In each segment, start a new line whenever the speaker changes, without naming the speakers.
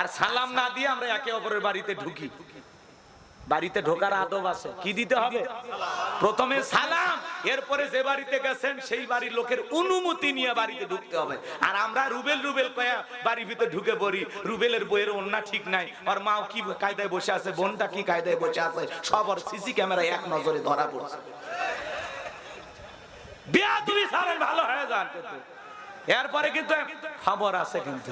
আর সালাম না দিয়ে আমরা একে অপরের বাড়িতে ঢুকি। বাড়িতে ঢোকার আদব আছে, কি দিতে হবে? প্রথমে সালাম, এরপরে যে বাড়িতে গেছেন সেই বাড়ির লোকের অনুমতি নিয়ে বাড়িতে ঢুকতে হবে। আর আমরা রুবেল রুবেল কয়া বাড়ির ভিতরে ঢুকে পড়ি। রুবেলের বইয়ের ওন্না ঠিক নাই, আর মাও কি কায়দায় বসে আছে, বোনটা কি কায়দায় বসে আছে, সব আর সিসি ক্যামেরায় এক নজরে ধরা পড়ছে। বিয়া তুমি সারেন ভালো হয়ে যান, কিন্তু এরপরে কিন্তু খবর আছে। কিন্তু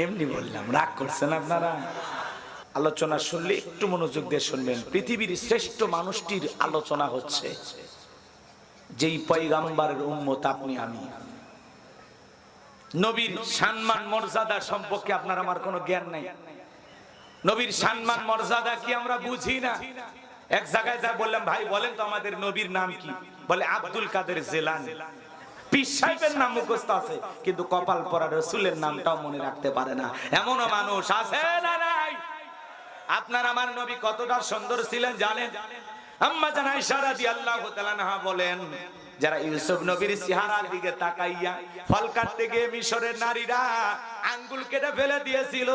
এমনি বললাম, রাগ করছেন আপনারা? আলোচনা শুনলে একটু মনোযোগ দিয়ে শুনবেন। পৃথিবীর শ্রেষ্ঠ মানুষটির আলোচনা হচ্ছে, যেই পয়গাম্বরের উম্মত আপনি আমি। নবীর সম্মান মর্যাদা সম্পর্কে আপনার আমার কোনো জ্ঞান নাই। নবীর সম্মান মর্যাদা কি আমরা বুঝি না। এক জায়গায় যা বললাম, ভাই বলেন তো আমাদের নবীর নাম কি? বলে আব্দুল কাদের জিলানী। পীর সাহেবের নাম মুখস্থ আছে, কিন্তু কপাল পরা রাসূলের নামটাও মনে রাখতে পারে না। এমনও মানুষ আছে না নাই? আপনার আমার নবী কতটা সুন্দর ছিলেন জানেন? আম্মা জান আয়েশা রাদিয়াল্লাহু তাআলা আনহা বলেন, যারা ইউসুফ নবীর চেহারার দিকে তাকাইয়া ফল কাটতে গিয়ে মিশরের নারীরা আঙ্গুল কেটে ফেলে দিয়েছিল,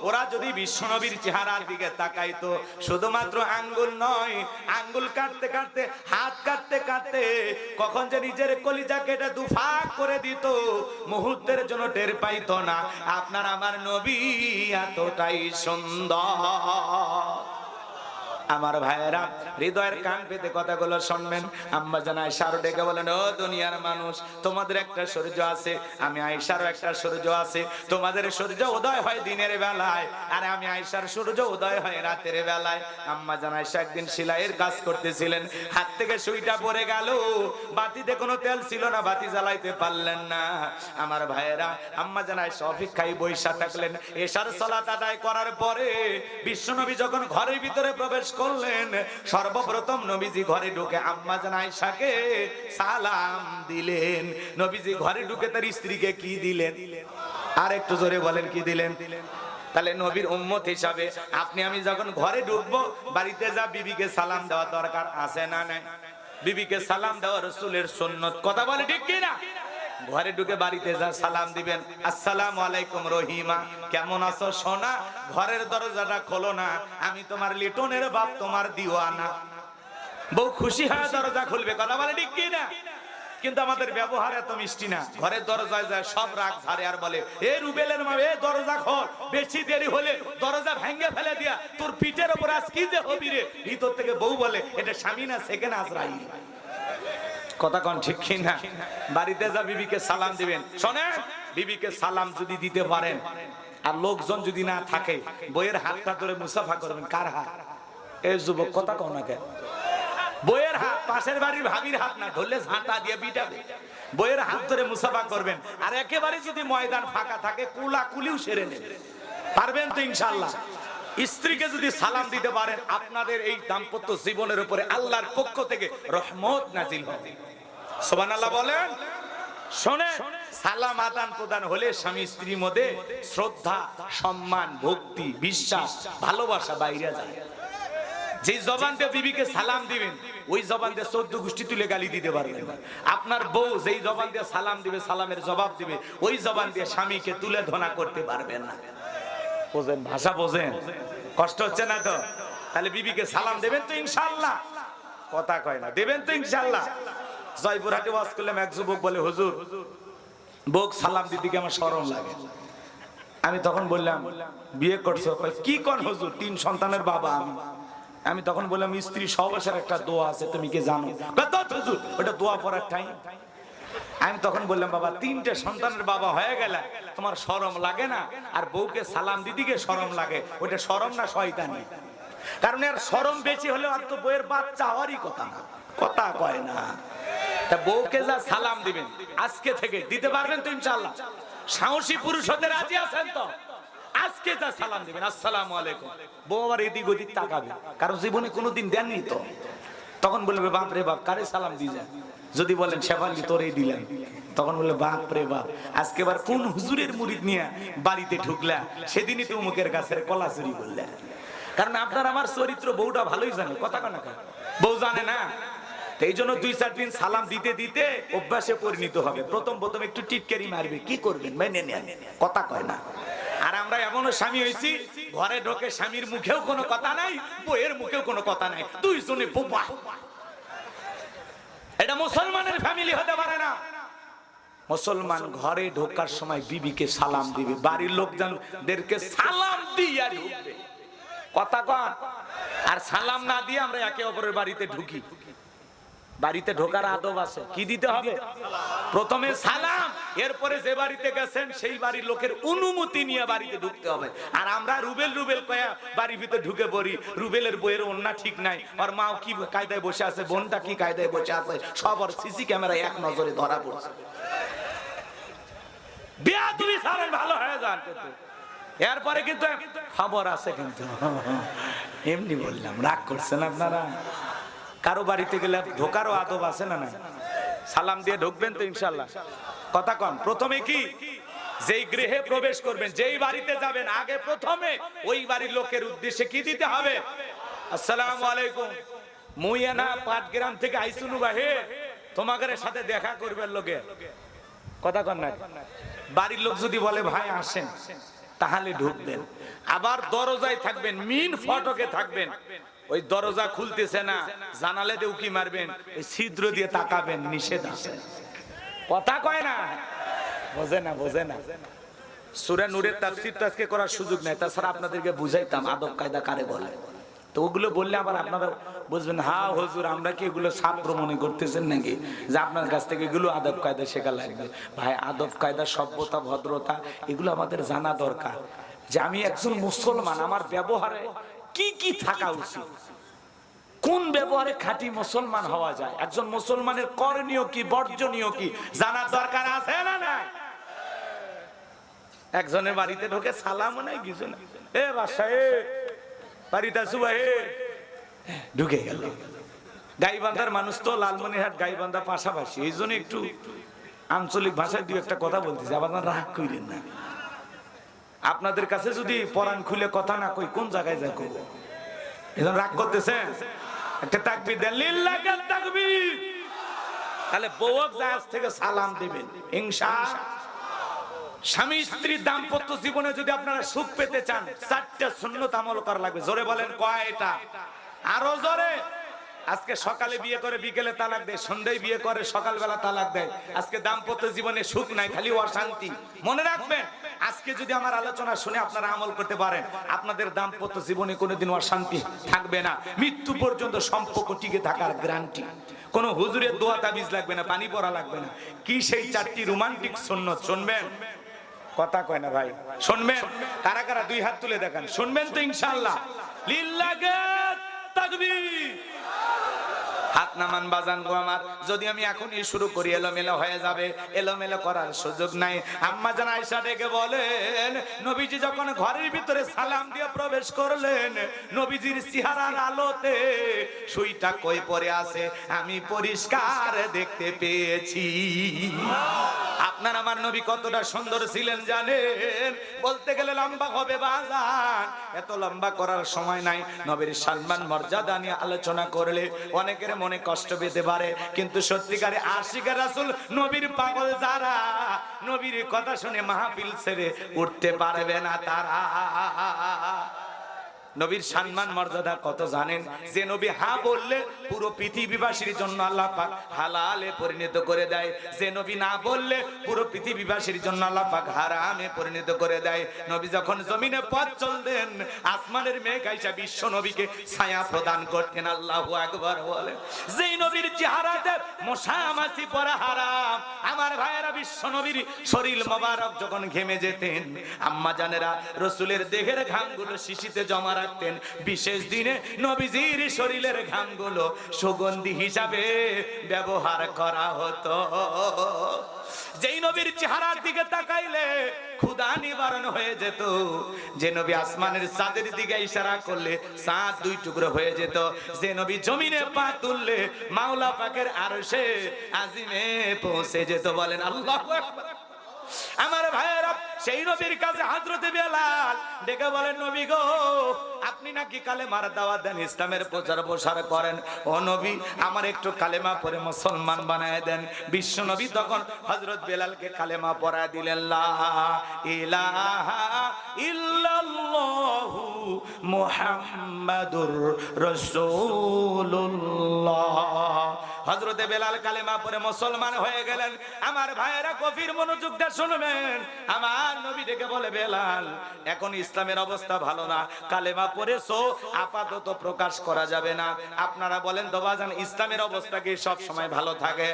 ওরা যদি বিশ্ব নবীর চেহারার দিকে তাকাইতো, শুধুমাত্র আঙ্গুল নয়, আঙ্গুল কাটতে কাটতে, হাত কাটতে কাটতে কখন যে নিজের কলিজা কেটে দুফাক করে দিত, মুহূর্তের জন্য টের পাইতো না। আপনার আমার নবী এতটাই সুন্দর। আমার ভাইয়েরা, হৃদয়ের কান পেতে কথাগুলো শুনবেন। আম্মা জান আয়েশার ডেকে বলেন, ও দুনিয়ার মানুষ, তোমাদের একটা সূর্য আছে, আমি আয়েশারও একটা সূর্য আছে। তোমাদের সূর্য উদয় হয় দিনের বেলায়, আর আমি আয়েশার সূর্য উদয় হয় রাতের বেলায়। আম্মা জান আয়েশা একদিন সেলাইয়ের কাজ করতেছিলেন, হাত থেকে সুইটা পড়ে গেল, বাতিতে কোনো তেল ছিল না, বাতি জ্বালাইতে পারলেন না। আমার ভাইয়েরা, আম্মা জান আয়েশা অপেক্ষায় বইসা থাকলেন। এশার সালাত আদায় করার পরে বিশ্বনবী যখন ঘরের ভিতরে প্রবেশ করলেন, সর্বপ্রথম নবীজি ঘরে ঢুকে আম্মা জান আয়েশাকে সালাম দিলেন। নবীজি ঘরে ঢুকে তার স্ত্রীকে কি দিলেন? আর একটু জোরে বলেন, কি দিলেন? তাহলে নবীর উম্মত হিসাবে আপনি আমি যখন ঘরে ঢুকবো, বাড়িতে যা বিবিকে সালাম দেওয়া দরকার আছে না নাই? বিবিকে সালাম দেওয়া রাসূলের সুন্নাত। কথা বলে ঠিক কি না? ঘরে ঢুকে বাড়িতে যা সালাম দিবেন, আসসালামু আলাইকুম রহিমা, কেমন আছো সোনা? ঘরের দরজাটা খোলো না, আমি তোমার লিটনের বাপ, তোমার দিওয়ানা। বউ খুশি হয়ে দরজা খুলবে। কথা বলে ঠিক কি না? কিন্তু আমাদের ব্যবহার এত মিষ্টি না। ঘরের দরজায় যায় সব রাগ ঝাড়ে আর বলে, এ রুবেলের মা, এ দরজা খোল, বেশি দেরি হলে দরজা ভেঙে ফেলে দিয়া তোর পিঠের উপর আজ কি যে হবি রে। ভিতর থেকে বউ বলে, এটা স্বামী না, সেকেন্ড আজরাইল। কথা কোন ঠিক কি না? বাড়িতে যা বিবিকে সালাম দিবেন, শোনেন, বিবিকে সালাম যদি দিতে পারেন আর লোকজন যদি না থাকে, বইয়ের হাতটা ধরে মুসাফা করবেন। কার হাত? এই যুবক, কথা কও না কেন? বইয়ের হাত, পাশের বাড়ির ভাবির হাত না, ধরলে ঝাঁটা দিয়ে পিটাবে। বইয়ের হাত ধরে মুসাফা করবেন। আর একেবারে যদি ময়দান ফাঁকা থাকে, কুলাকুলিও সেরে নেবেন। পারবেন তো ইনশাআল্লাহ? স্ত্রীকে যদি সালাম দিতে পারেন, আপনাদের এই দাম্পত্য জীবনের উপরে আল্লাহর পক্ষ থেকে রহমত নাজিল হবে। সুবহানাল্লাহ বলেন। শোনে, সালাম আদান প্রদান হলে স্বামী স্ত্রীর মধ্যে শ্রদ্ধা, সম্মান, ভক্তি, বিশ্বাস, ভালোবাসা বাইরে যায়। যে জবান দিয়ে বিবিকে সালাম দিবেন, ওই জবান দিয়ে 14 গোষ্ঠী তুলে গালি দিতে পারবেন না। আপনার বউ যেই জবান দিয়ে সালাম দিবে, সালামের জবাব দিবে, ওই জবান দিয়ে স্বামীকে তুলে ধনা করতে পারবেন না। বোঝেন? ভাষা বোঝেন? কষ্ট হচ্ছে না তো? তাহলে বিবিকে সালাম দেবেন তো ইনশাআল্লাহ? কথা কয় না, দেবেন তো ইনশাআল্লাহ? জয়পুরহাটে ওয়াজ করলাম, এক যুবক বলে, হুজুর, বউ সালাম দিতে কি আমার শরম লাগে। আমি তখন বললাম, বিয়ে করছো? কি কোন হুজুর, 3 সন্তানের বাবা আমি। আমি তখন বললাম, স্ত্রী সহবাসের একটা দোয়া আছে, তুমি কি জানো? হুজুর, ওটা দোয়া পড়ার টাইম। আমি তখন বললাম, বাবা, 3টে সন্তানের বাবা হয়ে গেলে তোমার শরম লাগে না? আর বউকে সালাম দিতে গিয়ে শরম লাগে, ওটা শরম না শয়তানি? কারণ এর শরম বেশি হলে আর তো বউয়ের বাচ্চা হওয়ারই কথা না। কথা কয় না। তা বউকে যা সালাম দিবেন আজকে থেকে দিতে পারবেন তো ইনশাআল্লাহ? সাহসী পুরুষ হতে রাজি আছেন তো? আজকে যা সালাম দিবেন, আসসালামু আলাইকুম, বউ আবার এদিক ওদিক তাকাবে, কারণ জীবনে কোনোদিন দেননি তো। তখন বলবে, বাপ রে বাপ, কারে সালাম দিয়ে? যদি বলেন শেফালি তোরেই দিলেন, তখন বললে, বাপ রে বাপ, আজকে আবার কোন হুজুরের মুরিদ নিয়ে বাড়িতে ঢুকলা, সেদিনই তো মুখের গাছের কলা চুরি করলে। কারণ আপনার আমার চরিত্র বউটা ভালোই জানে। কথা কেন? বউ জানে না? এই জন্য 2-4 দিন সালাম দিতে দিতে অভ্যাসে পরিণত হবে। প্রথম একটু টিটকারি মারবে, কি করবেন, মেনে নেন। কথা কয় না। আর আমরা এমনও স্বামী হয়েছি, ঘরে ঢোকে স্বামীর মুখেও কোনো কথা নাই, বইয়ের মুখেও কোনো কথা নাই, দুইজনে বোবা। এটা মুসলমানের ফ্যামিলি হতে পারে না। মুসলমান ঘরে ঢোকার সময় বিবিকে সালাম দিবে, বাড়ির লোকজনদেরকে সালাম দিয়ে ঢুকবে। কথা কন। আর সালাম না দিয়ে আমরা একে অপরের বাড়িতে ঢুকি। বাড়িতে ঢোকার আদব আছে, কি দিতে হবে? প্রথমে সালাম, এরপরে যে বাড়িতে গেছেন সেই বাড়ির লোকের অনুমতি নিয়ে বাড়িতে ঢুকতে হবে। আর আমরা রুবেল রুবেল কয়া বাড়ির ভিতরে ঢুকে পড়ি। রুবেলের বইয়ের ওন্না ঠিক নাই, আর মাও কি কায়দায় বসে আছে, বোনটা কি কায়দায় বসে আছে, সবার সিসি ক্যামেরা এক নজরে ধরা পড়ছে। বিয়া তুমি সারেন, ভালো হয়ে যান। কিন্তু এরপরে কিন্তু খবর আছে, কিন্তু এমনি বললাম, রাগ করছেন আপনারা? কারো বাড়িতে গেলে ঢোকারও আদব আছে না? না, সালাম দিয়ে ঢুকবেন তো ইনশাআল্লাহ। কথা কম। প্রথমে কি, যেই গৃহে প্রবেশ করবেন, যেই বাড়িতে যাবেন, আগে প্রথমে ওই বাড়ির লোকের উদ্দেশ্যে কি দিতে হবে? আসসালামু আলাইকুম, মুইয়ানা পাটগ্রাম থেকে আইসুনু বাহে, তোমাদের সাথে দেখা করবেন লোকে। কথা কন না। বাড়ির লোক যদি বলে ভাই আসেন, তাহলে ঢুকবেন। আবার দরজায় থাকবেন, মিন ফটকে থাকবেন। ওই দরজা খুলতেছে না, জানালে দিয়ে উকি মারবেন, ওই ছিদ্র দিয়ে তাকাবেন, নিষেধ আছে। কথা কয় না, বোঝে না, বোঝে না। সূরা নূরের তাফসীরটা আজকে করার সুযোগ নাই, তাছাড়া আপনাদেরকে বুঝাইতাম আদব কায়দা কারে বলে। তো ওগুলো বললে আবার আপনারা বুঝবেন, হ্যাঁ হুজুর আমরা কি এগুলো ছাত্র মনে করতেছেন নাকি, যে আপনার কাছ থেকে এগুলো আদব কায়দা শেখা লাগবে? ভাই, আদব কায়দা, সভ্যতা, ভদ্রতা এগুলো আমাদের জানা দরকার। যে আমি একজন মুসলমান, আমার ব্যবহারে কি কি থাকা উচিত, কোন ব্যবহারে খাঁটি মুসলমান হওয়া যায়, একজন মুসলমানের করণীয় কি, বর্জনীয় কি জানার দরকার আছে না নাই? একজনের বাড়িতে ঢোকে সালামও নাই, কিছু না, এ বাসা, এ বাড়িতে আসু ভাই, ঢুকে গেল। গাইবান্ধার মানুষ তো, লালমনিরহাট গাইবান্ধা পাশাপাশি, এই জন্য একটু আঞ্চলিক ভাষায় দুই একটা কথা বলতেছে, আবার রাগ কইলেন না। আপনাদের কাছে যদি পরাণ খুলে কথা না কই, কোন জায়গায় যাই করবো? এখন রাগ করতেছেন? একটা তাকবীর দেন, লিল্লাহি তাকবীর। তাহলে বউক জাহাজ থেকে সালাম দিবেন ইনশাআল্লাহ। স্বামী স্ত্রীর দাম্পত্য জীবনে যদি আপনারা সুখ পেতে চান, 4টা সুন্নাত আমল করা লাগবে। জোরে বলেন, কয়টা? আরো জোরে। আজকে সকালে বিয়ে করে বিকেলে তালাক দেয়, সন্ধ্যায় বিয়ে করে সকালবেলা তালাক দেয়। আজকে দাম্পত্য জীবনে সুখ নাই, খালি অশান্তি। মনে রাখবেন, আজকে যদি আমার আলোচনা শুনে আপনারা আমল করতে পারেন, আপনাদের দাম্পত্য জীবনে কোনোদিন অশান্তি থাকবে না, মৃত্যু পর্যন্ত সম্পর্ক টিকে থাকার গ্যারান্টি। কোন হুজুরের দোয়া তাবিজ লাগবে না, পানি পড়া লাগবে না। কি সেই 4টি রোমান্টিক সুন্নাত শুনবেন? কথা কয় না ভাই, শুনবেন? কারা কারা 2 হাত তুলে দেখান, শুনবেন তো ইনশাআল্লাহ? লিল্লাহি তাকবীর। হাত নামান বাজান গো আমার। যদি আমি এখনই শুরু করি, এলোমেলো হয়ে যাবে, এলোমেলো করার সুযোগ নাই। আম্মা জান আয়েশা ডেকে বলেন, নবীজি যখন ঘরের ভিতরে সালাম দিয়ে প্রবেশ করলেন, নবীজির চেহারার আলোতে সুইটা কই পড়ে আছে আমি পরিষ্কার দেখতে পেয়েছি। আপনার আমার নবী কতটা সুন্দর ছিলেন জানেন? বলতে গেলে লম্বা হবে বাজান, এত লম্বা করার সময় নাই। নবীর সম্মান মর্যাদা নিয়ে আলোচনা করলে অনেকের মনে কষ্ট পেতে পারে, কিন্তু সত্যিকারে আশিকে রাসূল, নবীর পাগল যারা, নবীর কথা শুনে মাহফিল ছেড়ে উঠতে পারবে না তারা। নবীর সম্মান মর্যাদা কত জানেন? যে নবী হা বললে পুরো পৃথিবীবাসীর জন্য আল্লাহ পাক হালালে পরিণত করে দেয়, যে নবী না বললে পুরো পৃথিবীবাসীর জন্য আল্লাহ পাক হারামে পরিণত করে দেয়। নবী যখন জমিনে পথ চলতেন, আসমানের মেঘ আইসা বিশ্ব নবীকে ছায়া প্রদান করতেন। আল্লাহু আকবার বলে। যেই নবীর চেহারাতে মশা মাছি পড়া হারাম, আমার ভাইয়েরা, বিশ্ব নবীর শরীর মোবারক যখন ঘেমে যেতেন, আম্মা জানেরা রাসূলের দেহের ঘামগুলো শিশিতে জমা রাখতেন। বিশেষ দিনে নবীজির শরীরের ঘামগুলো সুগন্ধি হিসাবে ব্যবহার করা হতো। যেই নবীর চেহারার দিকে তাকাইলে ক্ষুধা নিবারণ হয়ে যেত, যে নবী আসমানের চাঁদের দিকে ইশারা করলে চাঁদ 2 টুকরো হয়ে যেত, যে নবী জমিনে পা তুললে মাওলা পাকের আরশে আজিমে পৌঁছে যেত। বলেন আল্লাহু আকবার। আমার ভাইয়েরা, সেই নবীর কাছে হযরতে বেলাল ডেকে বলেন, নবী গো, আপনি নাকি কালেমার দাওয়াত দেন, ইসলামের প্রচার প্রসার করেন, ও নবী আমার একটু কালেমা পড়ে মুসলমান বানায় দেন। বিশ্ব নবী তখন হযরত বেলালকে কালেমা পড়ায় দিলেন, লা ইলাহা ইল্লাল্লাহু মুহাম্মাদুর রাসূলুল্লাহ। হযরতে বেলাল কালেমা পড়ে মুসলমান হয়ে গেলেন। আমার ভাইয়েরা গভীর মনোযোগ দিয়ে শুনবেন। আমার নবী ডেকে বলে, বেলাল এখন ইসলামের অবস্থা ভালো না, কালেমা পড়েছো আপাতত প্রকাশ করা যাবে না। আপনারা বলেন তো বাজান, ইসলামের অবস্থা কি সব সময় ভালো থাকে?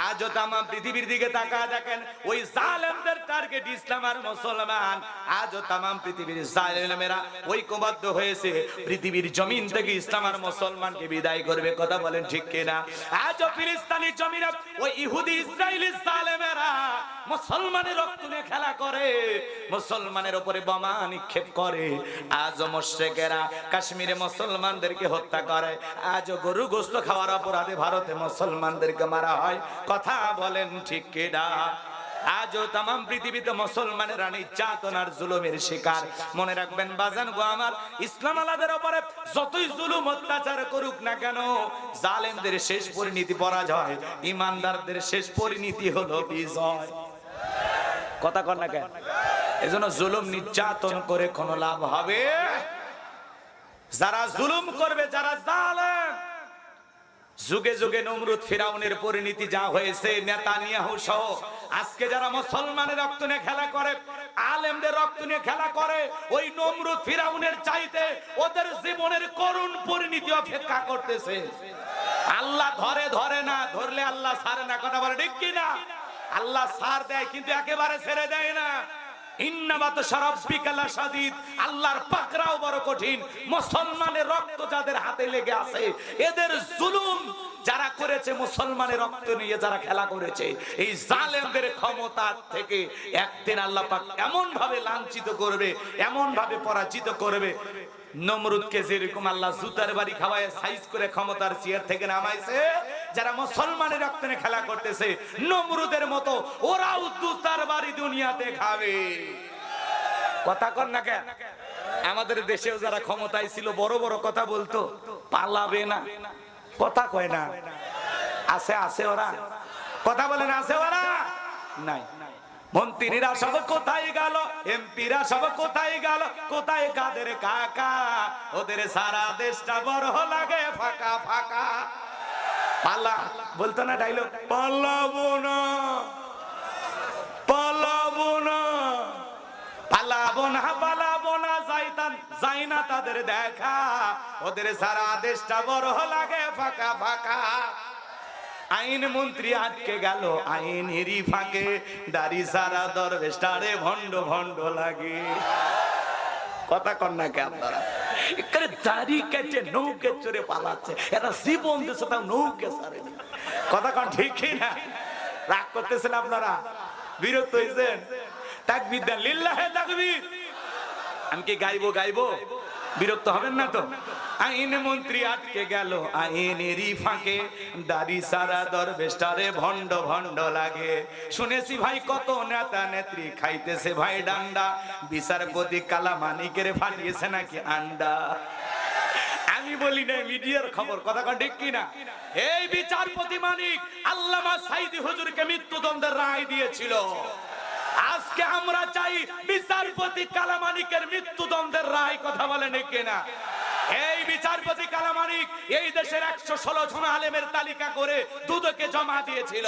আজও তাম পৃথিবীর দিকে তাকায় দেখেন, ওই জালেমদের টার্গেট ইসলাম আর মুসলমান। আজও তাম পৃথিবীর জালেমেরা ঐক্যবদ্ধ হয়েছে পৃথিবীর জমিন থেকে ইসলাম আর মুসলমানকে বিদায় করবে। কথা বলেন ঠিক কিনা? আজও ফিলিস্তিনি জমিনে ওই ইহুদি ইসরায়েলি জালেমেরা মুসলমানের রক্ত নিয়ে খেলা করে, মুসলমানের উপরে বোমা নিক্ষেপ করে। আজও মুশরিকেরা কাশ্মীরে মুসলমানদেরকে হত্যা করে। আজও গরু গোশত খাওয়ার অপরাধে ভারতে মুসলমানদেরকে মারা হয়। কথা বলেন ঠিক কিনা? আজও তাম পৃথিবীতে মুসলমানেরা নির্যাতন আর জুলুমের শিকার। মনে রাখবেন বাজান গো আমার, ইসলাম আলাদের উপরে যতই জুলুম অত্যাচার করুক না কেন, জালেমদের শেষ পরিণতি পরাজয়, ইমানদারদের শেষ পরিণতি হলো বিজয়। কথা কর না কেন? এজন্য জুলুম নির্যাতন করে কোনো লাভ হবে? যারা জুলুম করবে, যারা জালেম, যুগে যুগে নমরুদ ফিরাউনের পরিণতি যা হয়েছে, নেতানিয়াহু সহ আজকে যারা মুসলমানের রক্ত নিয়ে খেলা করে, আলেমদের রক্ত নিয়ে খেলা করে, ওই নমরুদ ফিরাউনের চাইতে ওদের জীবনের করুণ পরিণতি অপেক্ষা করতেছে। আল্লাহ ধরে ধরে না, ধরলে আল্লাহ ছাড়ে না। কথা বলে ঠিক কিনা? আল্লাহ ছাড় দেয় কিন্তু একেবারে ছেড়ে দেয় না। আল্লাহর পাকড়াও বড় কঠিন। মুসলমানের রক্ত যাদের হাতে লেগে আছে, এদের জুলুম যারা করেছে, মুসলমানের রক্ত নিয়ে যারা খেলা করেছে, এই জালেমদের ক্ষমতা থেকে একদিন আল্লাহ পাক এমন ভাবে লাঞ্ছিত করবে, এমন ভাবে পরাজিত করবে। নমরুদকে যেরকম আল্লাহ জুতার বাড়ি খাওয়ায় সাইজ করে ক্ষমতার চেয়ার থেকে নামাইছে, যারা মুসলমানের রক্ত নিয়ে খেলা করতেছে, নমরুদের মতো ওরাও জুতার বাড়ি দুনিয়াতে খাবে। কথা কর না কেন? আমাদের দেশেও যারা ক্ষমতায় ছিল বড় বড় কথা বলতো, পালাবে না। কথা কয় না? আছে আছে ওরা। কথা বলেন আছে ওরা? নাই। মন্ত্রীরা সব কোথায় গেল, এমপিরা সব কোথায় গেল, কোথায় কাদের কাকা? ওদের সারা দেশটা বড় লাগে ফাঁকা ফাঁকা। পালা বলতো না ডায়লগ, পালাবো না, পালাবো না, পালাবো না, পালাবো না, যাই না তাদের দেখা। ওদের সারা দেশটা বড় লাগে ফাঁকা ফাঁকা। আইন মন্ত্রী আটকে গেল আইনেরই ফাঁকে, দাড়ি সারা দরবেশটারে ভণ্ড ভণ্ড লাগে। কথা কর না কে আপনারা? এখানে দাড়ি কেটে নৌকে চড়ে পালাচ্ছে, এরা জীবন দিচ্ছে তাও নৌকে ছাড়েনি। কথা কন ঠিক না? রাগ করতেছেন আপনারা? বিরক্ত হয়েছেন? তাকবীর দেন, লিল্লাহে তাকবীর। আমি কি গাইবো গাইবো? বিরক্ত হবেন না তো? আইন মন্ত্রী আটকে গেল আইনেরই ফাঁকে, দাড়ি সারা দরবেশটারে ভণ্ড ভণ্ড লাগে। শুনেছি ভাই কত নেতা নেত্রী খাইতেছে ভাই ডান্ডা, বিচারপতি কালামানিকের ফাটিয়েছে নাকি আন্ডা। আমি বলি না, মিডিয়ার খবর। কথা কন ঠিক কিনা? এই বিচারপতি মানিক আল্লামা সাইদি হুজুরকে মৃত্যুদণ্ডের রায় দিয়েছিল। আজকে আমরা চাই বিচারপতি কালামানিকের মৃত্যুদণ্ডের রায়। কথা বলেন কিনা? এই বিচারপতি কালামানিক এই দেশের 116 জন আলেমের তালিকা করে দুদকে জমা দিয়েছিল।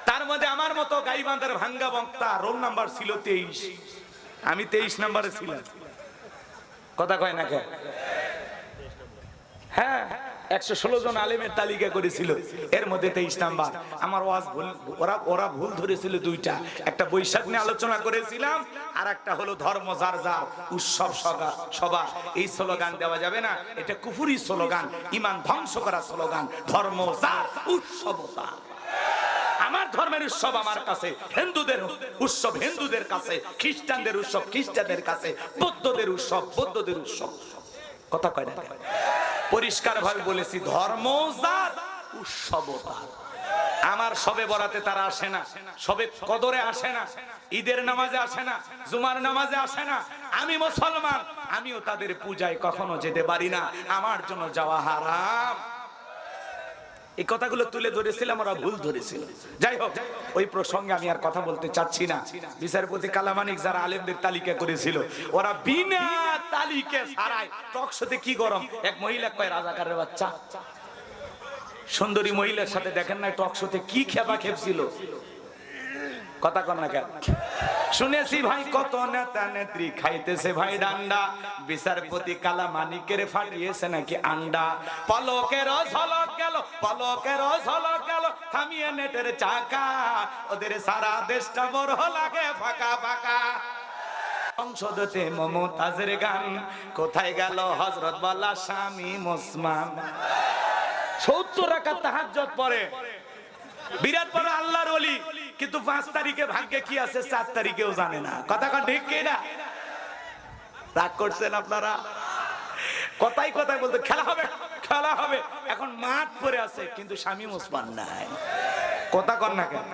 তার মধ্যে আমার মতো গাইবান্ধার ভাঙ্গা বক্তা রোল নাম্বার ছিল 23, আমি 23 নম্বরে ছিলাম। কথা কয় না কে? হ্যাঁ, 116 জন আলেমের তালিকা করেছিল, এর মধ্যে 23 নাম্বার। আমার ওয়াজ ভুল, ওরা ভুল ধরেছিল দুইটা। একটা বৈশাখ নিয়ে আলোচনা করেছিলাম, আর একটা হলো ধর্ম যার যার উৎসব সভা। এই স্লোগান দেওয়া যাবে না, এটা কুফরি স্লোগান, ইমান ধ্বংস করা স্লোগান। ধর্ম যার উৎসবতা। আমার ধর্মের উৎসব আমার কাছে, হিন্দুদের উৎসব হিন্দুদের কাছে, খ্রিস্টানদের উৎসব খ্রিস্টানদের কাছে, বৌদ্ধদের উৎসব বৌদ্ধদের উৎসব। কথা কয় না? পরিষ্কার ভাবে বলেছি, ধর্ম যার উৎসবতা। আমার সবে বরাতে তারা আসে না, সবে কদরে আসে না, ঈদের নামাজে আসে না, জুমার নামাজে আসে না। আমি মুসলমান, আমিও তাদের পূজায় কখনো যেতে পারি না, আমার জন্য যাওয়া হারাম। এই কথাগুলো তুলে ধরেছিলাম, ওরা ভুল ধরেছিল। যাই হোক, ওই প্রসঙ্গে আমি আর কথা বলতে চাচ্ছি না। বিচারপতি কালামানিক যারা আলেমদের তালিকা করেছিল, ওরা বিনা তালিকা ছাড়াই টক শোতে কি গরম, এক মহিলা কয় রাজাকারের বাচ্চা, সুন্দরী মহিলার সাথে দেখেন না টক শোতে কি খেপা খেপছিল। কথা কন না কেন? শুনেছি ভাই কত নেতা নেত্রী খাইতেছে ভাই ডান্ডা, বিচারপতি কালামানিকের ফাটিয়েছে নাকি আন্ডা। পলকের ঝলক গেল, পলকের ঝলক গেল, থামিয়ে নেটের চাকা, ওদের সারা দেশটা বড় লাগে ফাঁকা ফাঁকা। সংসদতে মমতাজের গান, কোথায় গেল হযরত বলা স্বামী মুসলমান। 70 রাকাত তাহাজ্জুদ পড়ে, বিরাট বড় আল্লাহর ওলি, কিন্তু 5 তারিখে ভাগ্যে কি আছে 4 তারিখেও জানে না। কথা কোন ঠিক কি না? রাগ করছেন আপনারা? কথাই কথাই বলতে খেলা হবে, খেলা হবে, এখন মাঠ পড়ে আছে কিন্তু স্বামী মুসলমান নাই। কথা কন না কেন?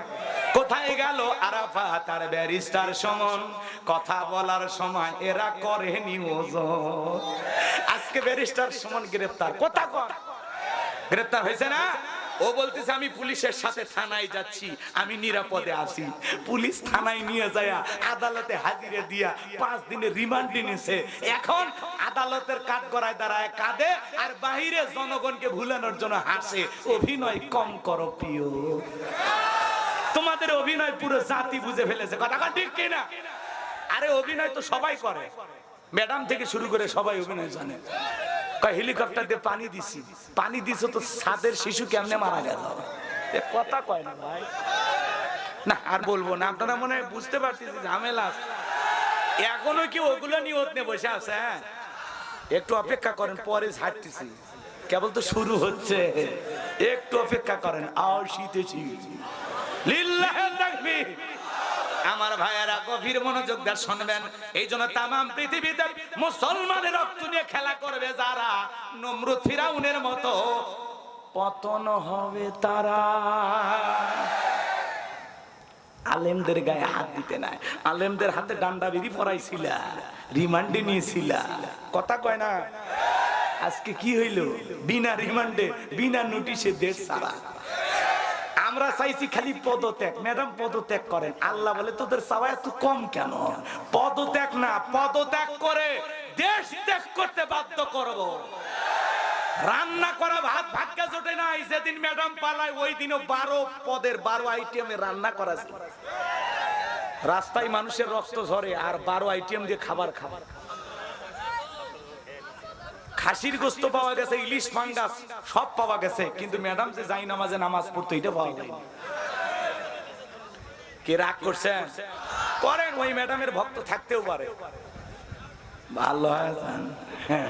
কোথায় গেল আরাফাত আর ব্যারিস্টার সুমন, কথা বলার সময় এরা করে নিউজ। আজকে ব্যারিস্টার সুমন গ্রেফতার, কথা কন, গ্রেফতার হয়েছে না? ও বলতেছে আমি পুলিশের সাথে থানায় যাচ্ছি, আমি নিরাপদে আছি। পুলিশ থানায় নিয়ে যায় আদালতে হাজিরে দিয়া 5 দিনের রিমান্ডে নিছে। এখন আদালতের কাঠগড়ায় দাঁড়ায় কাঁদে আর বাহিরে জনগণকে ভুলানোর জন্য হাসে। অভিনয় কম করো প্রিয়, তোমাদের অভিনয় পুরো জাতি বুঝে ফেলেছে। কথা ঠিক কি না? আরে অভিনয় তো সবাই করে, ম্যাডাম থেকে শুরু করে সবাই অভিনয় জানে। হেলিকপ্টার দিয়ে পানি দিছি, পানি দিছো তো ছাদের শিশু কেমনে মারা গেল? কথা কয় না ভাই, না আর বলবো না, আপনারা মনে হয় বুঝতে পারতেছি ঝামেলা। এখনো কি ওগুলো নিয়ে ওতনে বসে আছে? একটু অপেক্ষা করেন, পরে ছাড়তেছি, কেবল তো শুরু হচ্ছে, একটু অপেক্ষা করেন। আসিতেছি লিল্লাহি তাকবীর। আমার ভাইয়েরা গভীর মনোযোগ দিয়ে শুনবেন, এই জন্য তামাম পৃথিবীতে মুসলমানের রক্ত নিয়ে খেলা করবে যারা, নমরুদ ফিরাউনের মতো পতন হবে তারা। আলেমদের গায়ে হাত দিতে নাই, আলেমদের হাতে ডান্ডা বিধি পড়াইছিল, রিমান্ডে নিয়েছিল। কথা কয় না? আজকে কি হইল? বিনা রিমান্ডে বিনা নোটিশে দেশ ছাড়া। আমরা চাইছি খালি পদত্যাগ। ম্যাডাম পদত্যাগ করেন, আল্লাহ বলে তোদের চাওয়া এত কম কেন? পদত্যাগ না, পদত্যাগ করে দেশ ত্যাগ করতে বাধ্য করব। রান্না করা ভাত ভাগ্যে জোটে নাই, যেদিন ম্যাডাম পালায় ওই দিনও 12 পদের 12 আইটেমে রান্না করা। রাস্তায় মানুষের রক্ত ঝরে আর 12 আইটেম দিয়ে খাবার খাবার। খাসির গোস্ত পাওয়া গেছে, ইলিশ ফাঙ্গাস সব পাওয়া গেছে, কিন্তু ম্যাডাম যে যাই নামাজে নামাজ পড়তো এটা পাওয়া যায়। কে রাগ করছেন? করেন, ওই ম্যাডামের ভক্ত থাকতেও পারে, ভালো হয়। হ্যাঁ,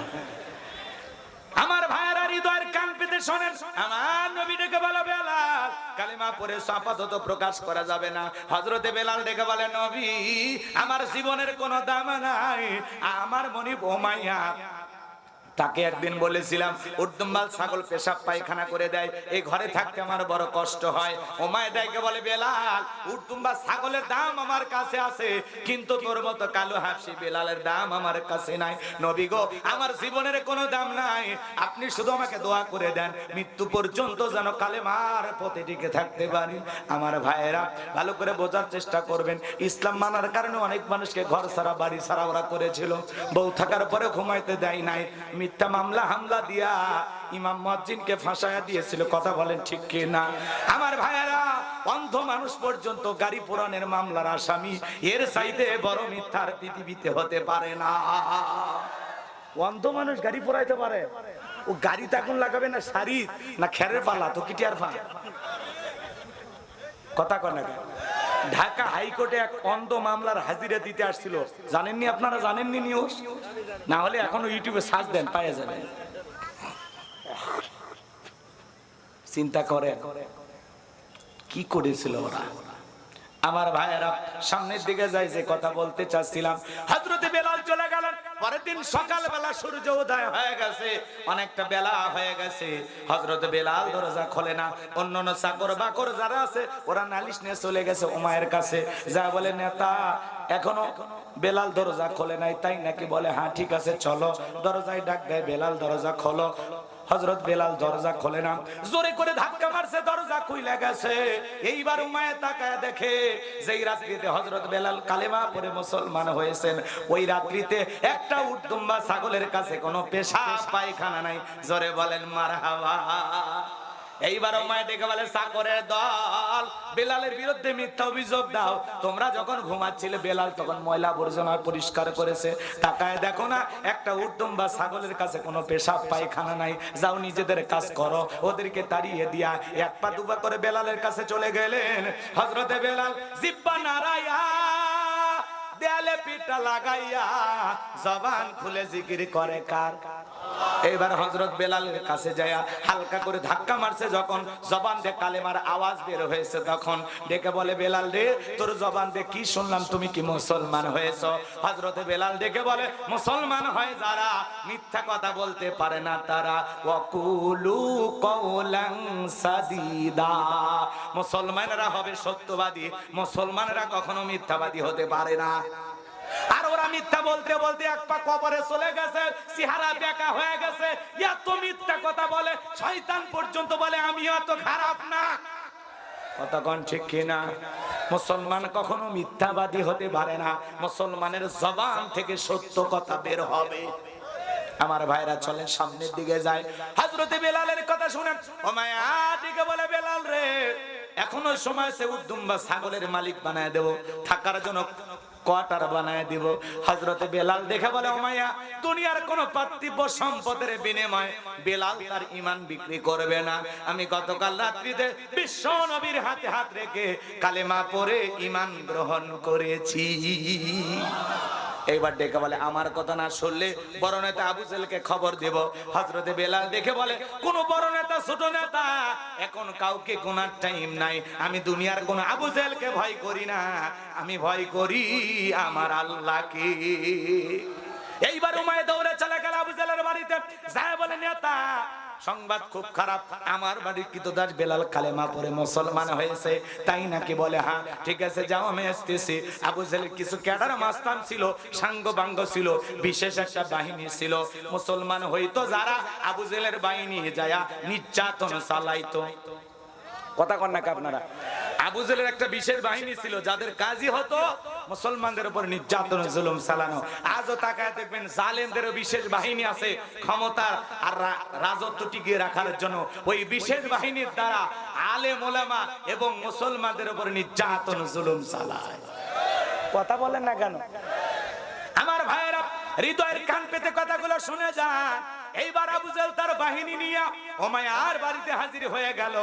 আমার ভাইয়েরা হৃদয়ের কান পেতে শোনেন, আমার নবী ডেকে বলে বেলাল, কালিমা পড়ে আপাতত প্রকাশ করা যাবে না। হযরতে বেলাল ডেকে বলে নবী, আমার জীবনের কোনো দাম নাই, আমার মনি বোমাইয়া। তাকে একদিন বলেছিলাম উর্দুম্বাল ছাগল পেশাব পায়খানা করে দেয়, এই ঘরে থাকতে আমার বড় কষ্ট হয়। ওমায় ডাইকে বলে বেলাল, উর্দুম্বাল ছাগলের দাম আমার কাছে আছে, কিন্তু তোর মতো কালো হাসি বেলালের দাম আমার কাছে নাই। নবী গো, আমার জীবনের কোনো দাম নাই, আপনি শুধু আমাকে দোয়া করে দেন, মৃত্যু পর্যন্ত যেন কালেমার পথে টিকে থাকতে পারি। আমার ভাইয়েরা ভালো করে বোঝার চেষ্টা করবেন, ইসলাম মানার কারণে অনেক মানুষকে ঘর ছাড়া বাড়ি ছাড়া ওরা করেছিল, বউ থাকার পরে ঘুমাইতে দেয় নাই, মিথ্যা মামলা হামলা দিয়া ইমাম মুয়াজ্জিনকে ফাঁসায়া দিয়েছিল। কথা বলেন ঠিক কি না? আমার ভাইয়েরা, অন্ধ মানুষ পর্যন্ত গাড়ি পোড়ানোর মামলার আসামি, এর চাইতে বড় মিথ্যার পৃথিবীতে হতে পারে না। অন্ধ মানুষ গাড়ি পোড়াইতে পারে? ও গাড়িতে আগুন লাগাবে না শাড়ি না খেরের পালা, তো কিটিয়ার ফা। কথা কয় না? ঢাকা হাইকোর্টে এক অন্ধ মামলার হাজিরা দিতে আসছিল, জানেননি আপনারা? জানেননি নিউজ? না হলে এখনো ইউটিউবে সার্চ দেন, পাওয়া যাবে। চিন্তা করে কি করেছিল ওরা। আমার ভাইয়েরা, সামনের দিকে যাই, যে কথা বলতে চাচ্ছিলাম, হযরতে বেলাল চলে গেলেন। পরের দিন সকালবেলা সূর্য উদয় হয়ে গেছে, অনেকটা বেলা হয়ে গেছে, হযরতে বেলাল দরজা খোলে না। অন্যান্য চাকর বাকর যারা আছে ওরা নালিশ নিয়ে চলে গেছে উমায়ের কাছে, যা বলে নেতা এখনো বেলাল দরজা খোলে নাই, তাই নাকি? বলে হ্যাঁ ঠিক আছে চলো। দরজায় ডাক দেয়, বেলাল দরজা খোলো। হযরত বেলাল দরজা খোলে না, জোরে করে ধাক্কা মারছে, দরজা খুলে গেছে। এইবার উমাইয়া তাকায় দেখে যেই রাত্রিতে হযরত বেলাল কালেমা পড়ে মুসলমান হয়েছেন, ওই রাত্রিতে একটা উট দুম্বা ছাগলের কাছে কোনো পেশাব পায়খানা নাই। জোরে বলেন মারহাবা। এইবার উমাইয়া ডেকে বলে, চাকরের দল, বেলালের বিরুদ্ধে মিথ্যা অভিযোগ দাও। তোমরা যখন ঘুমাচ্ছিলে বেলাল তখন ময়লা আবর্জনা পরিষ্কার করেছে, তাকায় দেখো না একটা উট দুম্বা ছাগলের কাছে কোনো পেশাব পায়খানা নাই। যাও নিজেদের কাজ করো। ওদেরকে তাড়িয়ে দিয়া এক পা দুপা করে বেলালের কাছে চলে গেলেন। হযরতে বেলাল জিহ্বা নাড়াইয়া দেয়ালে পিঠটা লাগাইয়া জবান খুলে জিকির করে কার? এইবার হযরত বেলালের কাছে যায় হালকা করে ধাক্কা মারছে, যখন জবান দিয়ে কালেমার আওয়াজ বের হয়েছে তখন ডেকে বলে, বেলাল রে তোর জবান দিয়ে কি শুনলাম, তুমি কি মুসলমান হয়েছো? হযরতে বেলাল ডেকে বলে, মুসলমান হয় যারা মিথ্যা কথা বলতে পারে না তারা, ওয়াকুলু কওলান সাদীদা, মুসলমানরা হবে সত্যবাদী, মুসলমানরা কখনো মিথ্যাবাদী হতে পারে না। আর ওরা মিথ্যা বলতে বলতে এক পা কবরে চলে গেছে, চেহারা বেঁকা হয়ে গেছে। এত মিথ্যা কথা বলে শয়তান পর্যন্ত বলে আমি এত খারাপ না। কতক্ষণ ঠিক কিনা? মুসলমান কখনো মিথ্যাবাদী হতে পারে না, মুসলমানের জবান থেকে সত্য কথা বের হবে। আমার ভাইরা চলেন সামনের দিকে যায়। হযরতে বেলালের কথা শুনে উমাইয়া দিকে বলে, বেলাল রে এখনো সময় আছে, উট দুম্বা ছাগলের মালিক বানায় দেব, থাকার জন্য কোয়ার্টার বানায় দিব। হযরতে বেলাল দেখে বলে, উমাইয়া দুনিয়ার কোন পার্থিব সম্পদের বিনিময়ে বেলাল তার ঈমান বিক্রি করবে না। আমি গতকাল রাত্রিতে বিশ্ব নবীর হাতে হাত রেখে কালেমা পড়ে ঈমান গ্রহণ করেছি। এইবার ডেকে বলে, আমার কথা না শুনলে বড় নেতা আবু জেহেলকে খবর দেব। হযরতে বেলাল দেখে বলে, কোন বড় নেতা ছোট নেতা এখন কাউকে গোনার টাইম নাই। আমি দুনিয়ার কোন আবু জেহেলকে ভয় করি না, আমি ভয় করি আমার আল্লাহকে। এইবার উমাইয়া দৌড়ে চলে গেল আবু জেহেলের বাড়িতে, যায় বলে, নেতা সংবাদ খুব খারাপ, আমার বাড়ির কৃতদাস বেলাল কালেমা পড়ে মুসলমান হয়েছে। তাই নাকি? বলে হ্যাঁ। ঠিক আছে যাও আমি আসতেছি। আবু জেহেলের কিছু ক্যাডার মাস্তান ছিল, সাঙ্গ বাঙ্গ ছিল, বিশেষ একটা বাহিনী ছিল। মুসলমান হইতো যারা আবু জেহেলের বাহিনী যায়া নির্যাতন চালাইতো। কথা কন নাকি আপনারা? আবু জেহেলের একটা বিশেষ বাহিনী ছিল যাদের কাজই হতো মুসলমানদের উপর নির্যাতন জুলুম চালানো। আজও তাকায় দেখবেন জালেমদেরও বিশেষ বাহিনী আছে, ক্ষমতা আর রাজত্ব টিকিয়ে রাখার জন্য ওই বিশেষ বাহিনীর দ্বারা আলেম ওলামা এবং মুসলমানদের উপর নির্যাতন জুলুম চালায়। কথা বলেন না কেন? আমার ভাইয়েরা হৃদয়ের কান পেতে কথাগুলো শুনে যান। এইবার আবু জেহেল তার বাহিনী নিয়ে উমাইয়ার বাড়িতে হাজির হয়ে গেল।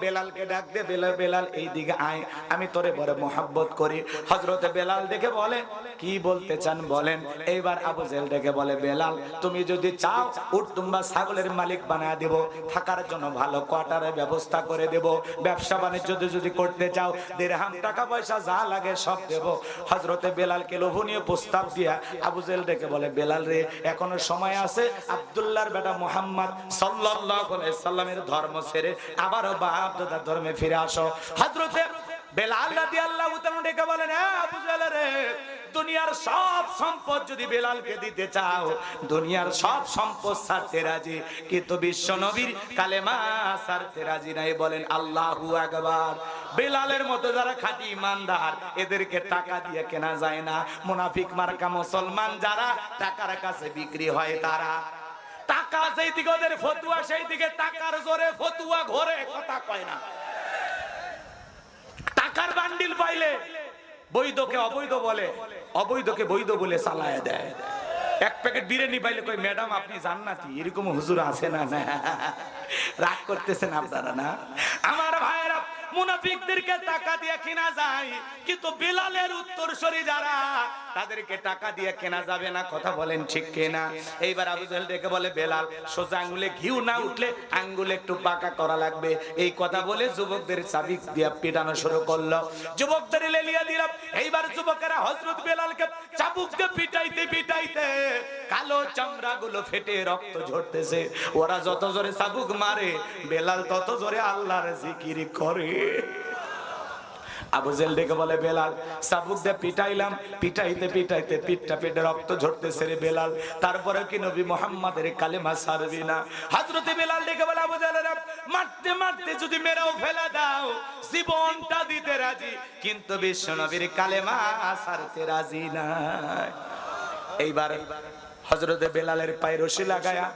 বেলালকে ডাক দে, বেলাল বেলাল এই দিকে আয়, আমি তোরে বড় মোহাব্বত করি। হযরতে বেলাল দেখে বলে, কি বলতে চান বলেন। এইবার আবু জেহেল দেখে বলে, বেলাল তুমি যদি চাও উট দুম্বা ছাগলের মালিক বানায় দেব, থাকার জন্য ভালো কোয়ার্টারের ব্যবস্থা করে দেব, ব্যবসা বাণিজ্য যদি করতে চাও দিরহাম টাকা পয়সা যা লাগে সব দেব। হযরতে বেলালকে লোভনীয় প্রস্তাব দিয়া আবু জেহেল দেখে বলে, বেলাল রে এখনো সময় আছে, আব্দুল্লাহর বেটা মুহাম্মদ সাল্লাল্লাহু আলাইহি সাল্লামের ধর্ম ছেড়ে আবারও বাপ দাদার ধর্মে ফিরে আসো। হযরতে বেলাল রাদিয়াল্লাহু তাআলা ডেকে বলেন, আবু জেহেল রে দুনিয়ার সব সম্পদ যদি বেলালকে দিতে চাও, দুনিয়ার সব সম্পদ ছাড়তে রাজি, কিন্তু বিশ্ব নবীর কালেমা ছাড়তে রাজি নাই। বলেন আল্লাহু আকবার। বেলালের মতো যারা খাঁটি ইমানদার এদেরকে টাকা দিয়ে কেনা যায় না। মুনাফিক মার্কা মুসলমান যারা টাকার কাছে বিক্রি হয়, তারা টাকা যেই দিকে ওদের ফতুয়া সেই দিকে টাকার জোরে ফতুয়া ঘোরে, কথা কয় না। টাকার বান্ডিল পাইলে বৈধকে অবৈধ বলে, অবৈধকে বৈধ বলে চালায় দেয়। এক প্যাকেট বিরিয়ানি পাইলে কই ম্যাডাম আপনি জান্নাতি, এরকম হুজুর আছে না? না রাগ করতেছেন আপনারা না? আমার ভাইয়েরা মুনাফিকদেরকে টাকা দিয়ে কেনা যায়, কিন্তু বেলালের উত্তরসূরি যারা তাদেরকে টাকা দিয়ে কেনা যাবে না। কথা বলেন ঠিক কিনা? এইবার আবু জেহেল ডেকে বলে, বেলাল সোজা আঙ্গুলে ঘিউ না উঠলে আঙ্গুলে একটু পাকা করা লাগবে। এই কথা বলে যুবকদের চাবি দিয়ে পিটানো শুরু করলো। যুবকদের লেলিয়ে দিলাম। এইবার যুবকেরা হযরত বেলালকে চাবুক দিয়ে পিটাইতে পিটাইতে কালো চামড়া গুলো ফেটে রক্ত ঝরতেছে। ওরা যত জোরে চাবুক মারে বেলাল তত জোরে আল্লাহর জিকির করে। আবু জেহেল ডেকে বলে বেলাল চাবুক দিয়ে পিটাইলাম, পিটাইতে পিটাইতে পিঠটা পেটে রক্ত ঝরতেছে রে বেলাল, তারপরে কি নবী মুহাম্মাদের কালেমা ছাড়বি না? হযরতে বেলাল ডেকে বলে আবু জেহেল মারতে মারতে যদি মেরেও ফেলা দাও জীবনটা দিতে রাজি, কিন্তু বিশ্ব নবীর কালেমা ছাড়তে রাজি না। এইবার হযরতে বেলালের পায়ে রশি লাগায়া